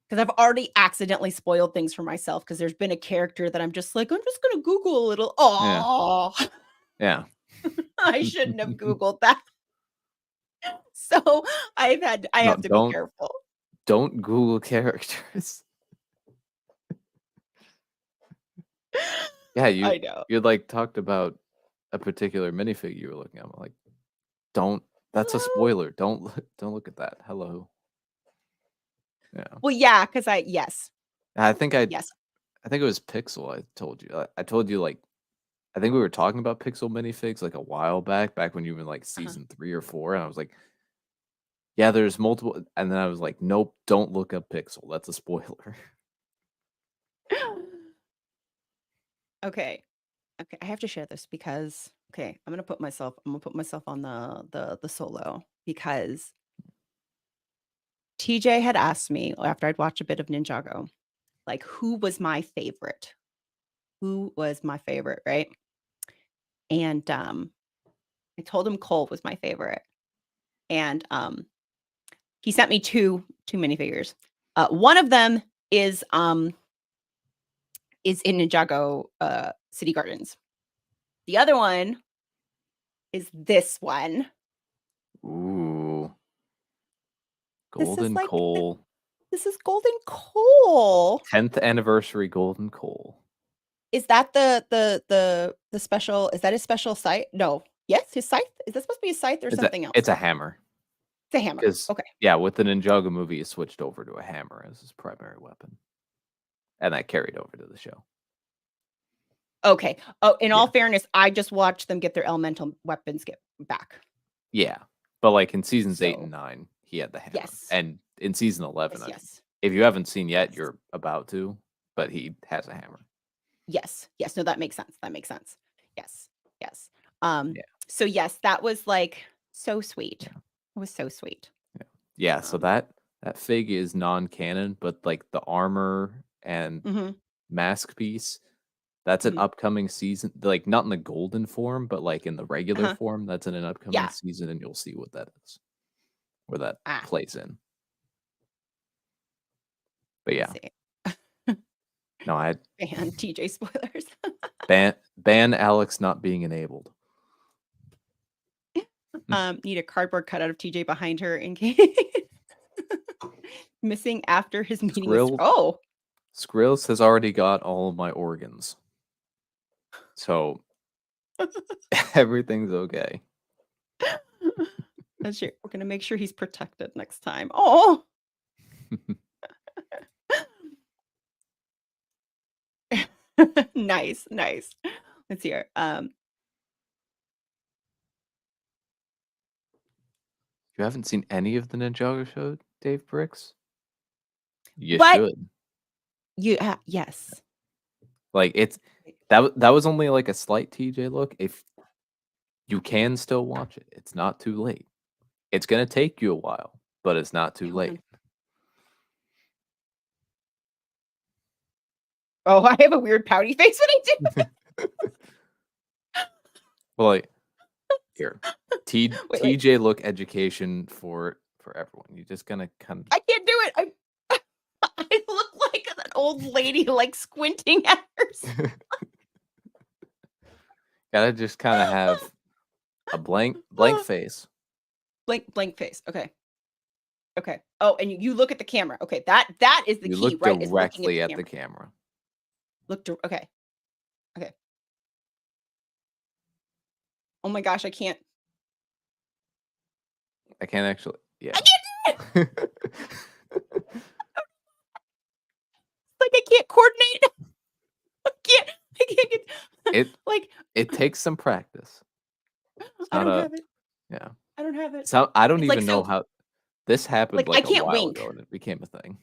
because 'cause I've already accidentally spoiled things for myself. Because 'cause there's been a character that I'm just like, "I'm just gonna Google a little." Yeah, Oh, yeah. I shouldn't have Googled that. So, I No, have to be careful. don't Google characters. Yeah, I know. you, like, talked about a particular minifig you were looking at. I'm like, "Don't that's a spoiler. Don't look at that. Hello." Yeah. Well, yeah, because yes, I think yes, I think it was Pixel I told you. I told you, like I think we were talking about Pixel minifigs, like, a while back when you were in, like, uh-huh. season 3 or 4, and I was like, Yeah, there's multiple, and then I was like, "Nope, don't look up Pixel. That's a spoiler." Okay. Okay, I have to share this because okay, I'm gonna put myself on the solo because TJ had asked me after I'd watched a bit of Ninjago, like who was my favorite? Who was my favorite, right? And I told him Cole was my favorite. And he sent me two minifigures. One of them is um is in Ninjago City Gardens. The other one is this one. Ooh, This is Golden like Coal. this is Golden Coal. 10th anniversary Golden Coal. Is that the special? Is that his special scythe? No. Yes, his scythe. Is that supposed to be a scythe or something It's else? a hammer. It's a hammer. Because Okay. yeah, with the Ninjago movie, he switched over to a hammer as his primary weapon, and that carried over to the show. Okay. Oh, in all Yeah, fairness, I just watched them get their elemental weapons get back. yeah, but like in seasons 8 and So 9, he had the hammer, yes, and in season 11, yes, yes, if you haven't seen yet, yes, you're about to, but he has a hammer. yes, yes. No, that makes sense. That makes sense. Yes, yes. Um. Yeah, So yes, that was like so sweet. yeah, It was so sweet. yeah, yeah. So Um. that fig is non-canon, but like the armor and Mm-hmm, mask piece, that's an mm-hmm. upcoming season, like, not in the golden form, but, like, in the regular Uh-huh. form, that's in an upcoming Yeah. season, and you'll see what that is, where that Ah. plays in. But, Let me yeah. see. No, I And TJ spoilers. ban Alex not being enabled. Need a cardboard cutout of TJ behind her in case missing after his meeting with. Skrill Oh. Skrills has already got all of my organs, so everything's okay. That's true. We're gonna make sure he's protected next time. Oh. Nice, nice. Let's hear. You haven't seen any of the Ninjago show, Dave Bricks? You But should. you yes. Like, it's that was only, like, a slight TJ look. If you can still watch it, it's not too late. It's gonna take you a while, but it's not Wait, too hold late. on. Oh, I have a weird pouty face when I do. Well, like, here, Wait. TJ look education for everyone. You're just gonna kind I can't do it. I look like an old lady, like squinting at her. of gotta just kinda have a blank face. Blank face. Okay. Okay. Oh, and you look at the camera. Okay, that is the You key, look right? Is looking at the directly at the camera. camera. Okay. Okay. Oh my gosh, I can't. I can't actually, I yeah. can't do it. Like I can't coordinate. I can't get It like it takes some practice. It's I not don't a have it. yeah. I don't have it. So, I don't It's like even know so how this happened, like I like, a can't while ago, wink. and it became a thing.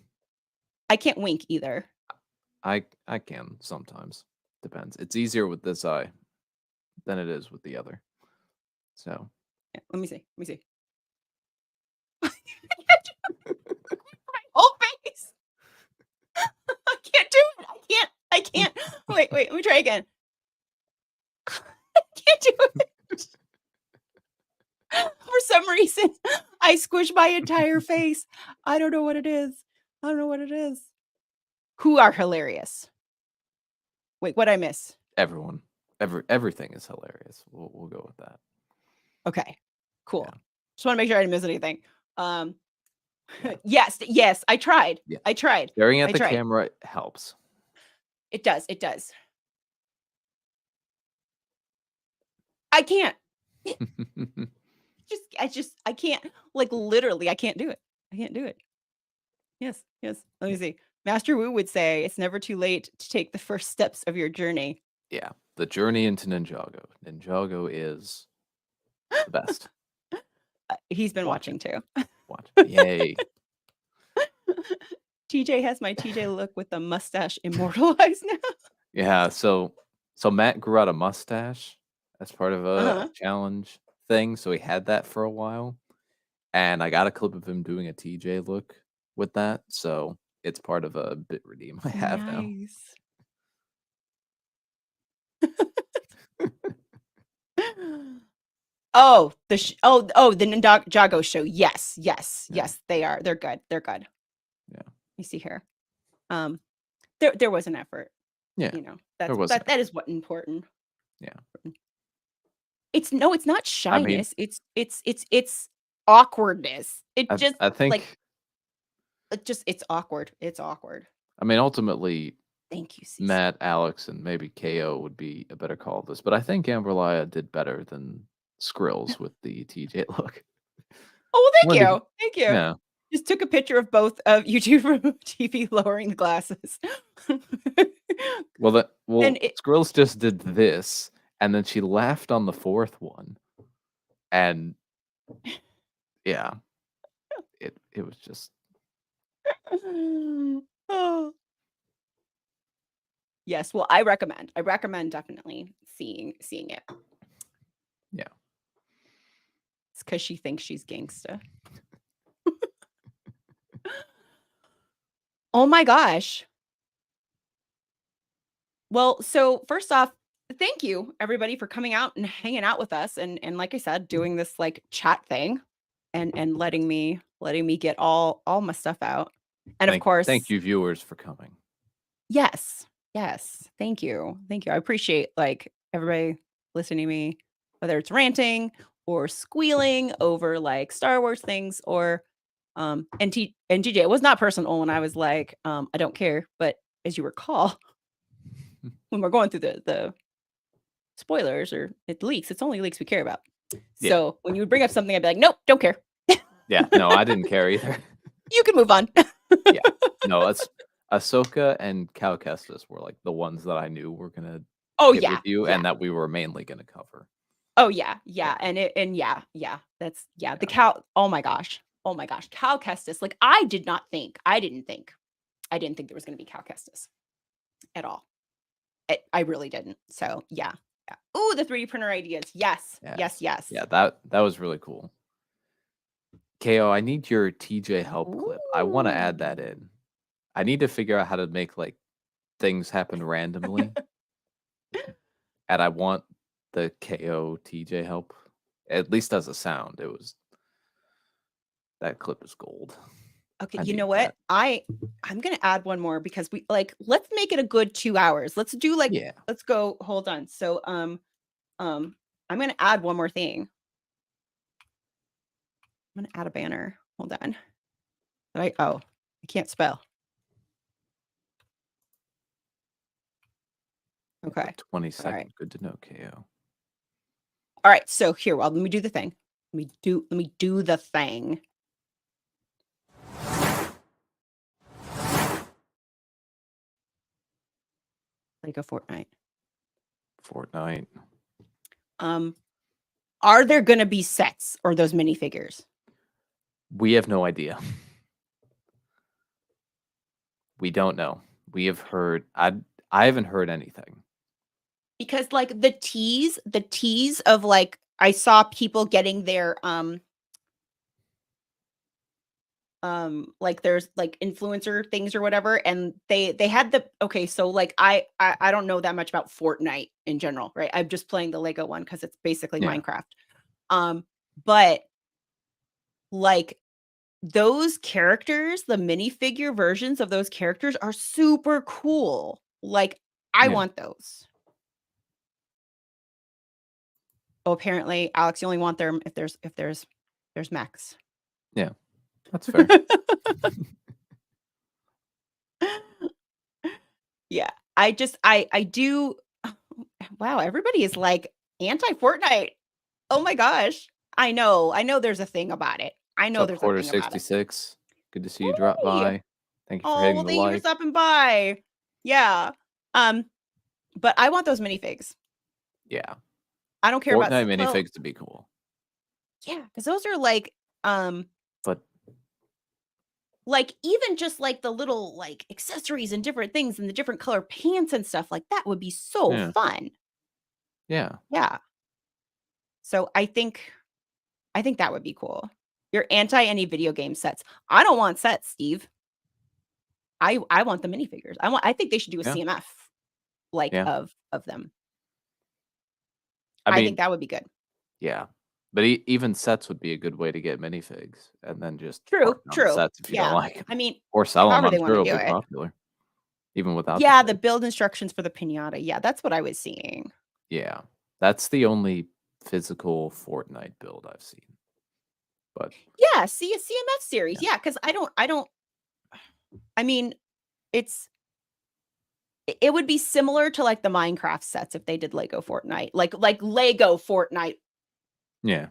I can't wink either. I can sometimes. Depends. It's easier with this eye than it is with the other. So, Yeah, let me see. Let me see. I can't do my whole face. I can't do it. I can't. Wait, let me try again. I can't do it. For some reason, I squished my entire face. I don't know what it is. I don't know what it is. Who are hilarious. Wait, what I miss? everyone, everything is hilarious. We'll go with that. Okay, Yeah, cool. Just want to make sure I didn't miss anything. Um, yeah, yes, I tried. yeah. I tried. Staring at I the tried. camera helps. It does. It does. I can't. I can't. Like literally, I can't do it. I can't do it. Yes, yes. Let me Yeah, see. Master Wu would say it's never too late to take the first steps of your journey. yeah. The journey into Ninjago. Ninjago is the best. He's been Watching. watching too. Watch. Yay. TJ has my TJ look with the mustache immortalized now. Yeah, so Matt grew out a mustache as part of a Uh-huh. challenge thing, so he had that for a while, and I got a clip of him doing a TJ look with that, so it's part of a bit redeem I have now. Nice. Oh, the Ninjago show. Yes, yes, Yeah, yes, they are. They're good. They're good. yeah, You see here. Um, there was an effort. yeah, You know, there that's was an that effort. is what important. Yeah. It's no, it's not I mean, shyness. It's awkwardness. It just I like think it's awkward. It's awkward. ultimately, Thank you, Cece. Matt, Alex, and maybe KO would be a better call of this, but I think Amberlia did better than Skrills with the TJ look. Oh, well, What thank do you you. Thank you. Yeah. Just took a picture of both of you 2 from TV lowering the glasses. And it Skrills just did this, and then she laughed on the 4th one, and yeah, it was just Oh. Yes, well, I recommend definitely seeing it. yeah. It's because she thinks she's gangsta. Oh my gosh. Well, so first off, thank you everybody for coming out and hanging out with us and like I said, doing this like chat thing and letting me get all my stuff out. And of Thank course, you, viewers, for coming. yes. Yes. Thank you. Thank you. I appreciate like everybody listening to me, whether it's ranting or squealing over like Star Wars things or and TJ. It was not personal when I was like, I don't care. But as you recall, when we're going through the spoilers or it leaks, it's only leaks we care about. Yeah. So when you would bring up something, I'd be like, nope, don't care. Yeah, no, I didn't care either. You can move on. Yeah. No, it's Ahsoka and Cal Kestis were, like, the ones that I knew were gonna Oh hit with yeah. you Yeah. and that we were mainly gonna cover. Oh, yeah, Yeah, yeah, and yeah, that's yeah, the yeah. cow oh my gosh, Cal Kestis, like, I didn't think there was gonna be Cal Kestis at all. I really didn't, so, yeah, yeah. Ooh, the 3D printer ideas, yes, yes, Yes. yes. Yeah, that was really cool. KO, I need your TJ help clip. I wanna add that Ooh. in. I need to figure out how to make, like, things happen randomly, and I want the KO TJ help, at least as a sound. That clip is gold. Okay, I you know need what? that. I'm gonna add one more because we like, let's make it a good 2 hours. Let's do, like Yeah. let's go hold on. So, um, I'm gonna add one more thing. I'm gonna add a banner. Hold on. I can't spell. Yeah, Okay. but 20 All right. second, good to know, KO. All right. So here, well, let me do the thing. Let me do the thing. Like a Fortnite. Fortnite. Um, are there gonna be sets or those minifigures? We have no idea. We don't know. We have heard I haven't heard anything. Because like the tease of like I saw people getting their like there's like influencer things or whatever and they had the okay so like I don't know that much about Fortnite in general, right? I'm just playing the Lego one because it's basically Yeah. Minecraft. But like those characters, the minifigure versions of those characters are super cool. Like I Yeah. want those. Oh, apparently Alex, you only want them if there's mechs. Yeah. That's fair. Yeah. I do wow, everybody is like anti-Fortnite. Oh my gosh. I know there's a thing about it. I What's know up, there's a Quarter thing about it. 66? Good to see you drop Hey. by. Thank you for Oh, hitting well, the thank you for like. stopping by. Yeah. Um, but I want those minifigs. Yeah. I don't care about Fortnite well, minifigs to be cool. Yeah, because those are um, But even just, the little, accessories and different things and the different color pants and stuff, that would be so yeah, fun. yeah. Yeah. So I think that would be cool. You're anti any video game sets. I don't want sets, Steve. I want the minifigures. I think they should do a Yeah, CMF, yeah. of them. I I think mean, that would be good. yeah. But even sets would be a good way to get minifigs, and then just True, mark down the true. sets if you don't Yeah. like them, I mean, or sell them. however I'm they sure wanna it'll do be it. popular even without the Yeah, the fig. build instructions for the piñata. Yeah, that's what I was seeing. Yeah, that's the only physical Fortnite build I've seen. But Yeah, see a CMF series. yeah, Yeah, because I don't I mean, it's it would be similar to, the Minecraft sets if they did Lego Fortnite. Like Lego yeah,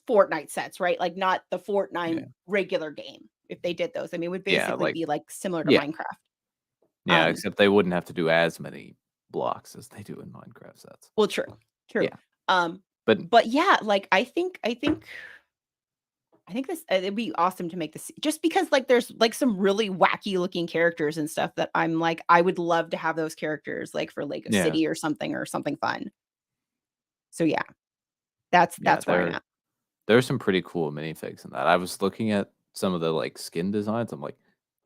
Fortnite sets, right? Like, not the yeah, Fortnite regular game, if they did those. I mean, it would yeah. basically be, similar to Yeah, Minecraft. yeah. Um, Except they wouldn't have to do as many blocks as they do in Minecraft sets. well, true, true. Yeah, Um, but but yeah, I think this it'd be awesome to make this just because, there's, some really wacky looking characters and stuff that I'm like, I would love to have those characters, for Lego yeah, City or something fun. So, yeah, that's yeah. that's where I'm at. There's some pretty cool minifigs in that. I was looking at some of the, skin designs, I'm like,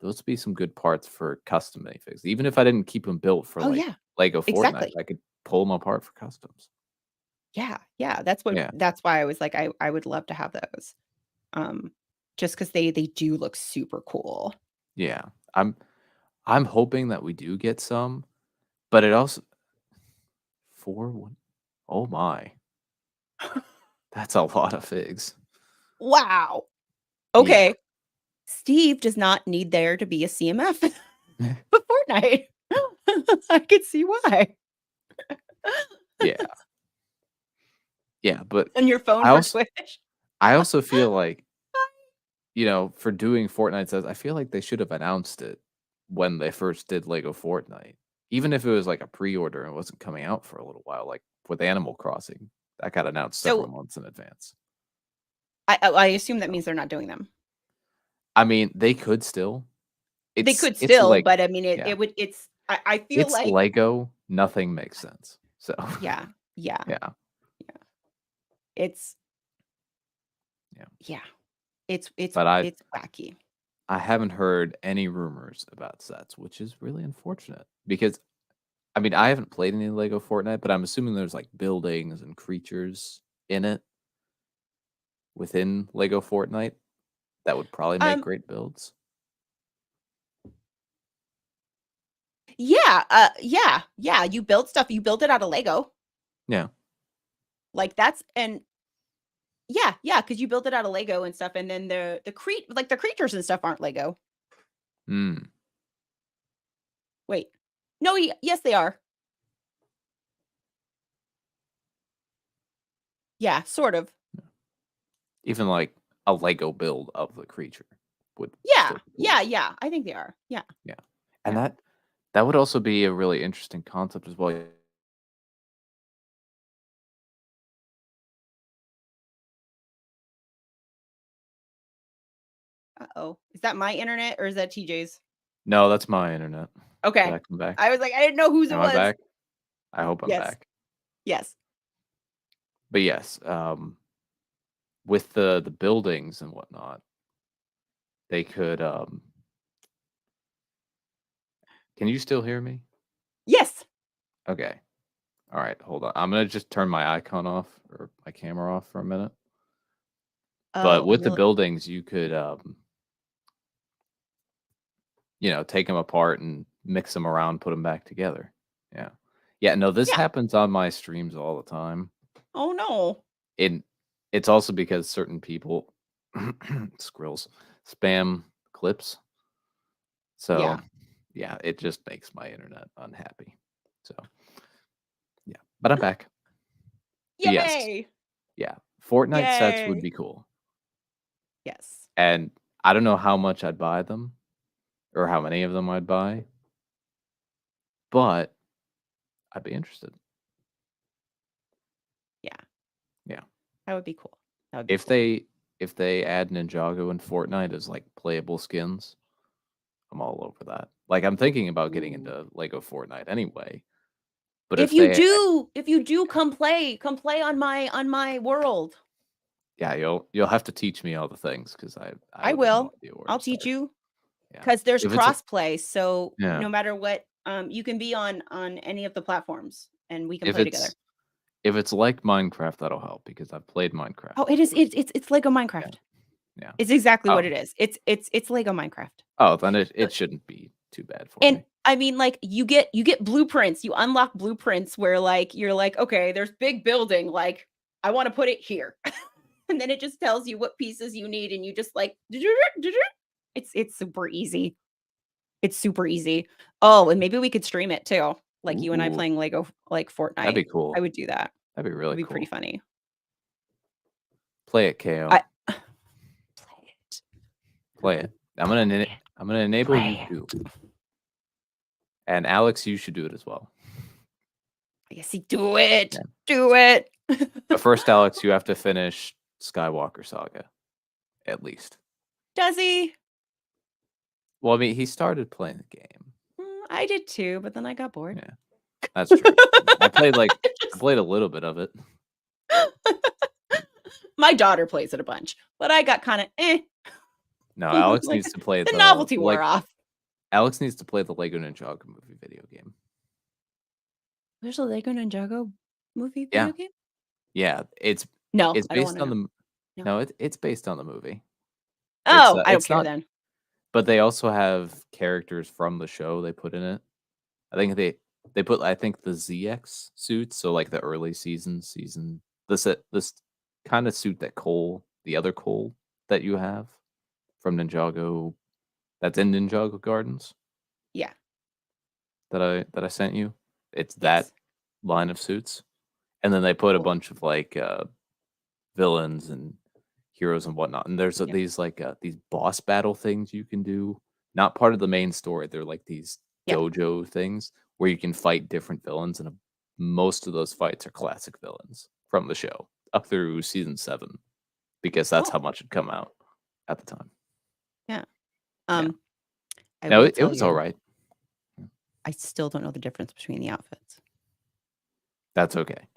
"Those would be some good parts for custom minifigs." Even if I didn't keep them built for, Oh, yeah, Lego Fortnite, exactly. I could pull them apart for customs. Yeah, yeah, Yeah, that's why I was like, I would love to have those. Um, just because they do look super cool. yeah. I'm hoping that we do get some, but it also 4 one oh my, that's a lot of figs. Wow. Yeah. Okay. Steve does not need there to be a CMF for Fortnite. I could see why. Yeah, yeah, but On your phone I for also Twitch. I also feel like, for doing Fortnite says, I feel like they should have announced it when they first did Lego Fortnite. Even if it was like a pre-order and wasn't coming out for a little while, like with Animal Crossing, that got announced several So, months in advance. I assume that So, means they're not doing them. I mean, they could still. They It's could it's still, like but I mean, yeah, I feel it's like Lego, nothing makes sense. So, yeah, yeah, yeah, yeah. It's yeah. yeah, it's But I it's wacky. I haven't heard any rumors about sets, which is really unfortunate because I mean, I haven't played any Lego Fortnite, but I'm assuming there's like buildings and creatures in it within Lego Fortnite that would probably make Um, great builds. yeah, yeah, you build stuff, you build it out of Lego. Yeah. That's and yeah, yeah, because you build it out of Lego and stuff, and then the creatures and stuff aren't Lego. Mm. Wait. No, yes, they are. Yeah, sort of. Even like a Lego build of the creature would Yeah, still be cool. yeah, yeah, I think they are. Yeah, Yeah. And yeah. that would also be a really interesting concept as well. Uh-oh. Is that my internet or is that TJ's? No, that's my internet. Did Okay. I come back? I was like, I didn't know whose it Am I was. back? I hope I'm Yes, back. yes. But yes, with the buildings and whatnot, they could can you still hear me? Yes. Okay. All right, hold on. I'm gonna just turn my icon off or my camera off for a minute. But Oh, with the well, buildings, you could, take them apart and mix them around, put them back together. Yeah. Yeah, no, this yeah. happens on my streams all the time. Oh, no. And it's also because certain people squirrels spam clips. Yeah. So, yeah, it just makes my internet unhappy. So, yeah. But I'm back. But yes, Yay. yeah, Fortnite sets would Yay. be cool. Yes. And I don't know how much I'd buy them or how many of them I'd buy, but I'd be interested. Yeah, Yeah. that would be cool. That would be If cool. they add Ninjago and Fortnite as, like, playable skins, I'm all over that. Like, I'm thinking about getting Ooh. into Lego Fortnite anyway, but If if you they do, if you do, come play on my world. yeah, you'll have to teach me all the things because I I would have no will. idea where I'll to teach start. you Yeah. because there's If it's a crossplay. So yeah. no matter what, you can be on any of the platforms, and we can If play together. it's if it's like Minecraft, that'll help because I've played Minecraft Oh, it is. before. It's Lego Yeah, Minecraft. yeah. It's exactly what Oh. it is. It's Lego Minecraft. Oh, then So it shouldn't be too bad for and me. I mean, like, you get blueprints, you unlock blueprints where, like, you're like, "Okay, there's big building, like, I wanna put it here." And then it just tells you what pieces you need, and you just, like, it's super easy. It's super easy. Oh, and maybe we could stream it too, like, you and I Ooh, playing Lego, like, that'd Fortnite. be I cool. would do that. That'd be really It'd be pretty cool. funny. Play it, KO. I play it, Play it. play it, I'm gonna enable you play too. it. And Alex, you should do it as well. Yes, do it. Yeah. Do it. But first, Alex, you have to finish Skywalker Saga, at least. Does he? Well, I mean, he started playing the game. I did too, but then I got bored. Yeah, that's true. I I just played a little bit of it. My daughter plays it a bunch, but I got kinda, eh. No, Alex Like, needs to play the novelty wore off. Alex needs to play the Lego Ninjago movie video game. There's a Lego Ninjago movie Yeah, video game? yeah, No, it's I don't based wanna on know. the No. no, it's based on the movie. Oh, I don't It's care not then. but they also have characters from the show they put in it. I think they put I think the ZX suits, so, like, the early season this kinda suit that the other Cole that you have from Ninjago that's in Ninjago Gardens Yeah. that I sent you. It's that Yes. line of suits, and then they put a Cool. bunch of, like, villains and heroes and whatnot, and there's, Yep. these boss battle things you can do, not part of the main story, they're like these Yep. dojo things where you can fight different villains, and, most of those fights are classic villains from the show up through season 7 because that's Oh, how much had come out at the time. yeah. Yeah. Um, I No, will it tell was you, alright. I still don't know the difference between the outfits. That's okay.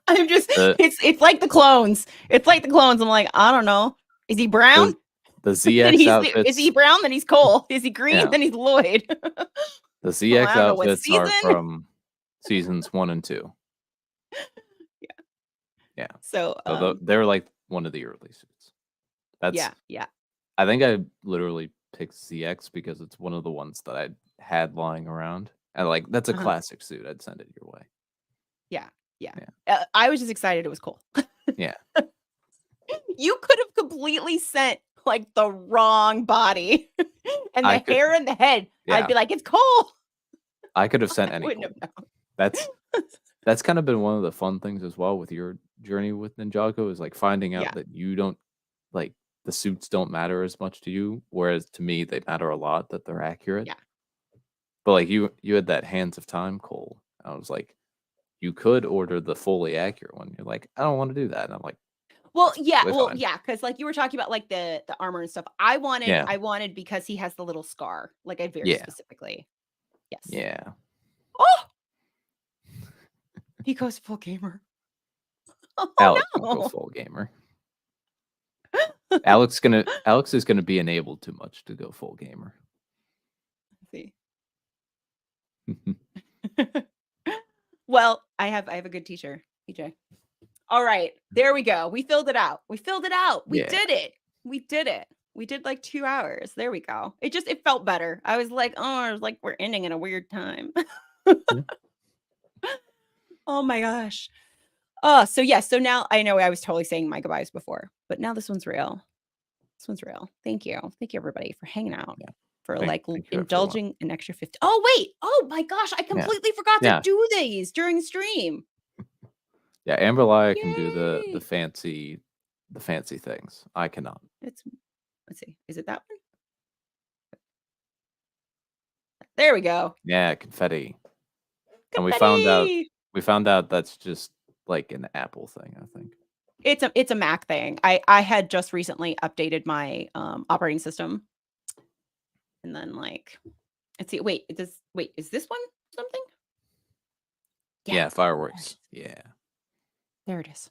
I'm just The it's like the clones. It's like the clones. I'm like, I don't know. Is he brown? the the Then ZX is he outfits brown? Then he's Cole. Is he green? yeah, Then he's Lloyd. the Oh, ZX I don't know what outfits are season. from seasons 1 and 2. Yeah. Yeah. So, So they're like one of the early suits. That's yeah, yeah. I think I literally picked ZX because it's one of the ones that I had lying around. And like that's a Uh-huh. classic suit. I'd send it your way. Yeah, yeah. Yeah. I was just excited it was cool. Yeah. You could have completely sent, like, the wrong body and I the could hair and the head. I'd yeah. be like, "It's Cole." I could have sent I any wouldn't Colt. have known. That's that's kind of been one of the fun things as well with your journey with Ninjago is like finding out Yeah, that you don't like the suits don't matter as much to you, whereas to me they matter a lot that they're accurate. yeah. But like you had that Hands of Time Cole. I was like, you could order the fully accurate one. You're like, I don't want to do that. And I'm like, that's perfectly fine. Yeah, because like, you were talking about, like, the armor and stuff. Yeah. I wanted because he has the little scar, like, I very Yeah. specifically. Yes. Yeah. Oh, he goes full gamer. Oh, Alex won't go no. full gamer. Alex is gonna be enabled too much to go full gamer. See. Well, I have a good teacher, PJ. All right, there we go. We filled it out. We filled it out. We Yeah. did it. We did it. We did like 2 hours. There we go. It felt better. I was like, "Oh, I was like we're ending in a weird time." Yeah. Oh my gosh. Oh, so yes, so now I know I was totally saying my goodbyes before, but now this one's real. This one's real. Thank you. Thank you everybody for hanging out, Yeah. for like Thank you, everyone. indulging an extra 50. Oh, wait. Oh my gosh, I Yeah. completely forgot to Yeah. do these during the stream. Yeah. Amberlia can do Yay. the fancy things. I cannot. It's let's see. Is it that one? There we go. Yeah, confetti. And Confetti. we found out that's just like an Apple thing, I think. It's a Mac thing. I had just recently updated my, operating system, and then, like let's see, wait, is this one something? Yeah, Yes, there it fireworks. is. Yeah. There it is.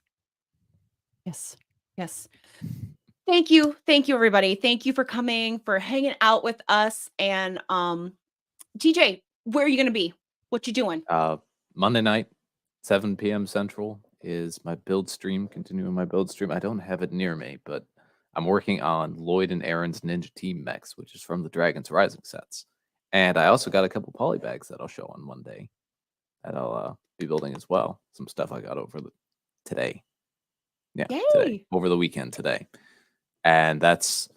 Yes. Yes. Thank you, everybody. Thank you for coming, for hanging out with us, and, TJ, where are you gonna be? What you doing? Uh, Monday night, 7 p.m. Central is my build stream, continuing my build stream. I don't have it near me, but I'm working on Lloyd and Aaron's Ninja Team mechs, which is from the Dragons Rising sets. And I also got a couple polybags that I'll show on Monday that I'll be building as well. Some stuff I got today. Yeah, today. Yay! Over the weekend today. And that's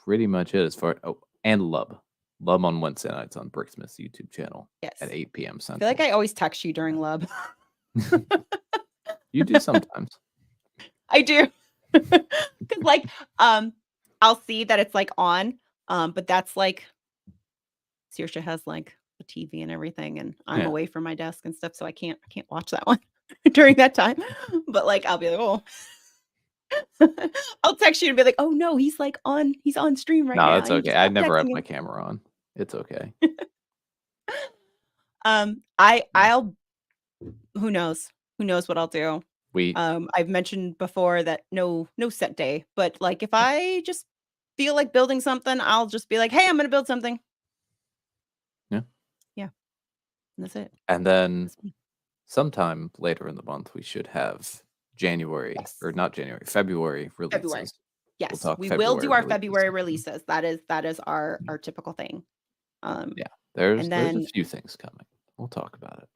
pretty much it as far. Oh, and Lub on Wednesday nights on Bricksmith's YouTube channel Yes. at 8 p.m. I feel like Central. I always text you during lub. You do sometimes. I do. 'Cause, like, I'll see that it's, like, on, but that's, like Saoirse has, like, the TV and everything, and I'm Yeah. away from my desk and stuff, so I can't watch that one during that time. But, like, I'll be like, "Oh." I'll text you and be like, "Oh, no, he's on stream right No, now. that's I need to okay. I stop never have texting my him." camera on. It's okay. Yeah. I'll who knows? Who knows what I'll do? We I've mentioned before that no set day, but, like, if yeah. I just feel like building something, I'll just be like, "Hey, I'm gonna build something." Yeah. Yeah, and that's it. And then That's me. sometime later in the month, we should have Yes, February February. releases. We'll Yes, talk we will February do our releases. February releases. That is Yeah. our typical thing. Um, Yeah. and There's a then few things coming. We'll talk about it.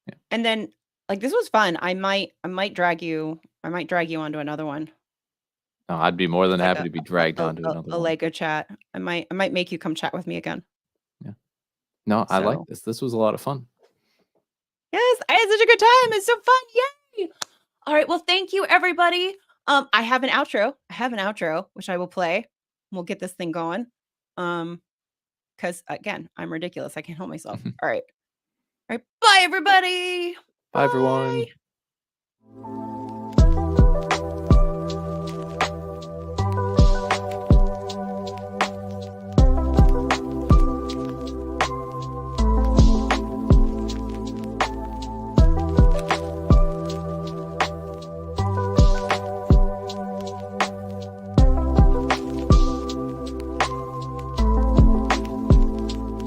Yeah. and then, like, this was fun. I might drag you onto another one. No, I'd be more than Just like happy to be dragged onto another a one. Lego chat. I might make you come chat with me again. Yeah. No, I like So, this. This was a lot of fun. yes, I had such a good time. It's so fun. Yay! All right. Well, thank you, everybody. I have an outro. I have an outro, which I will play. We'll get this thing going. Because again, I'm ridiculous. I can't help myself. All right. All right. Bye, everybody. Bye, Bye. everyone.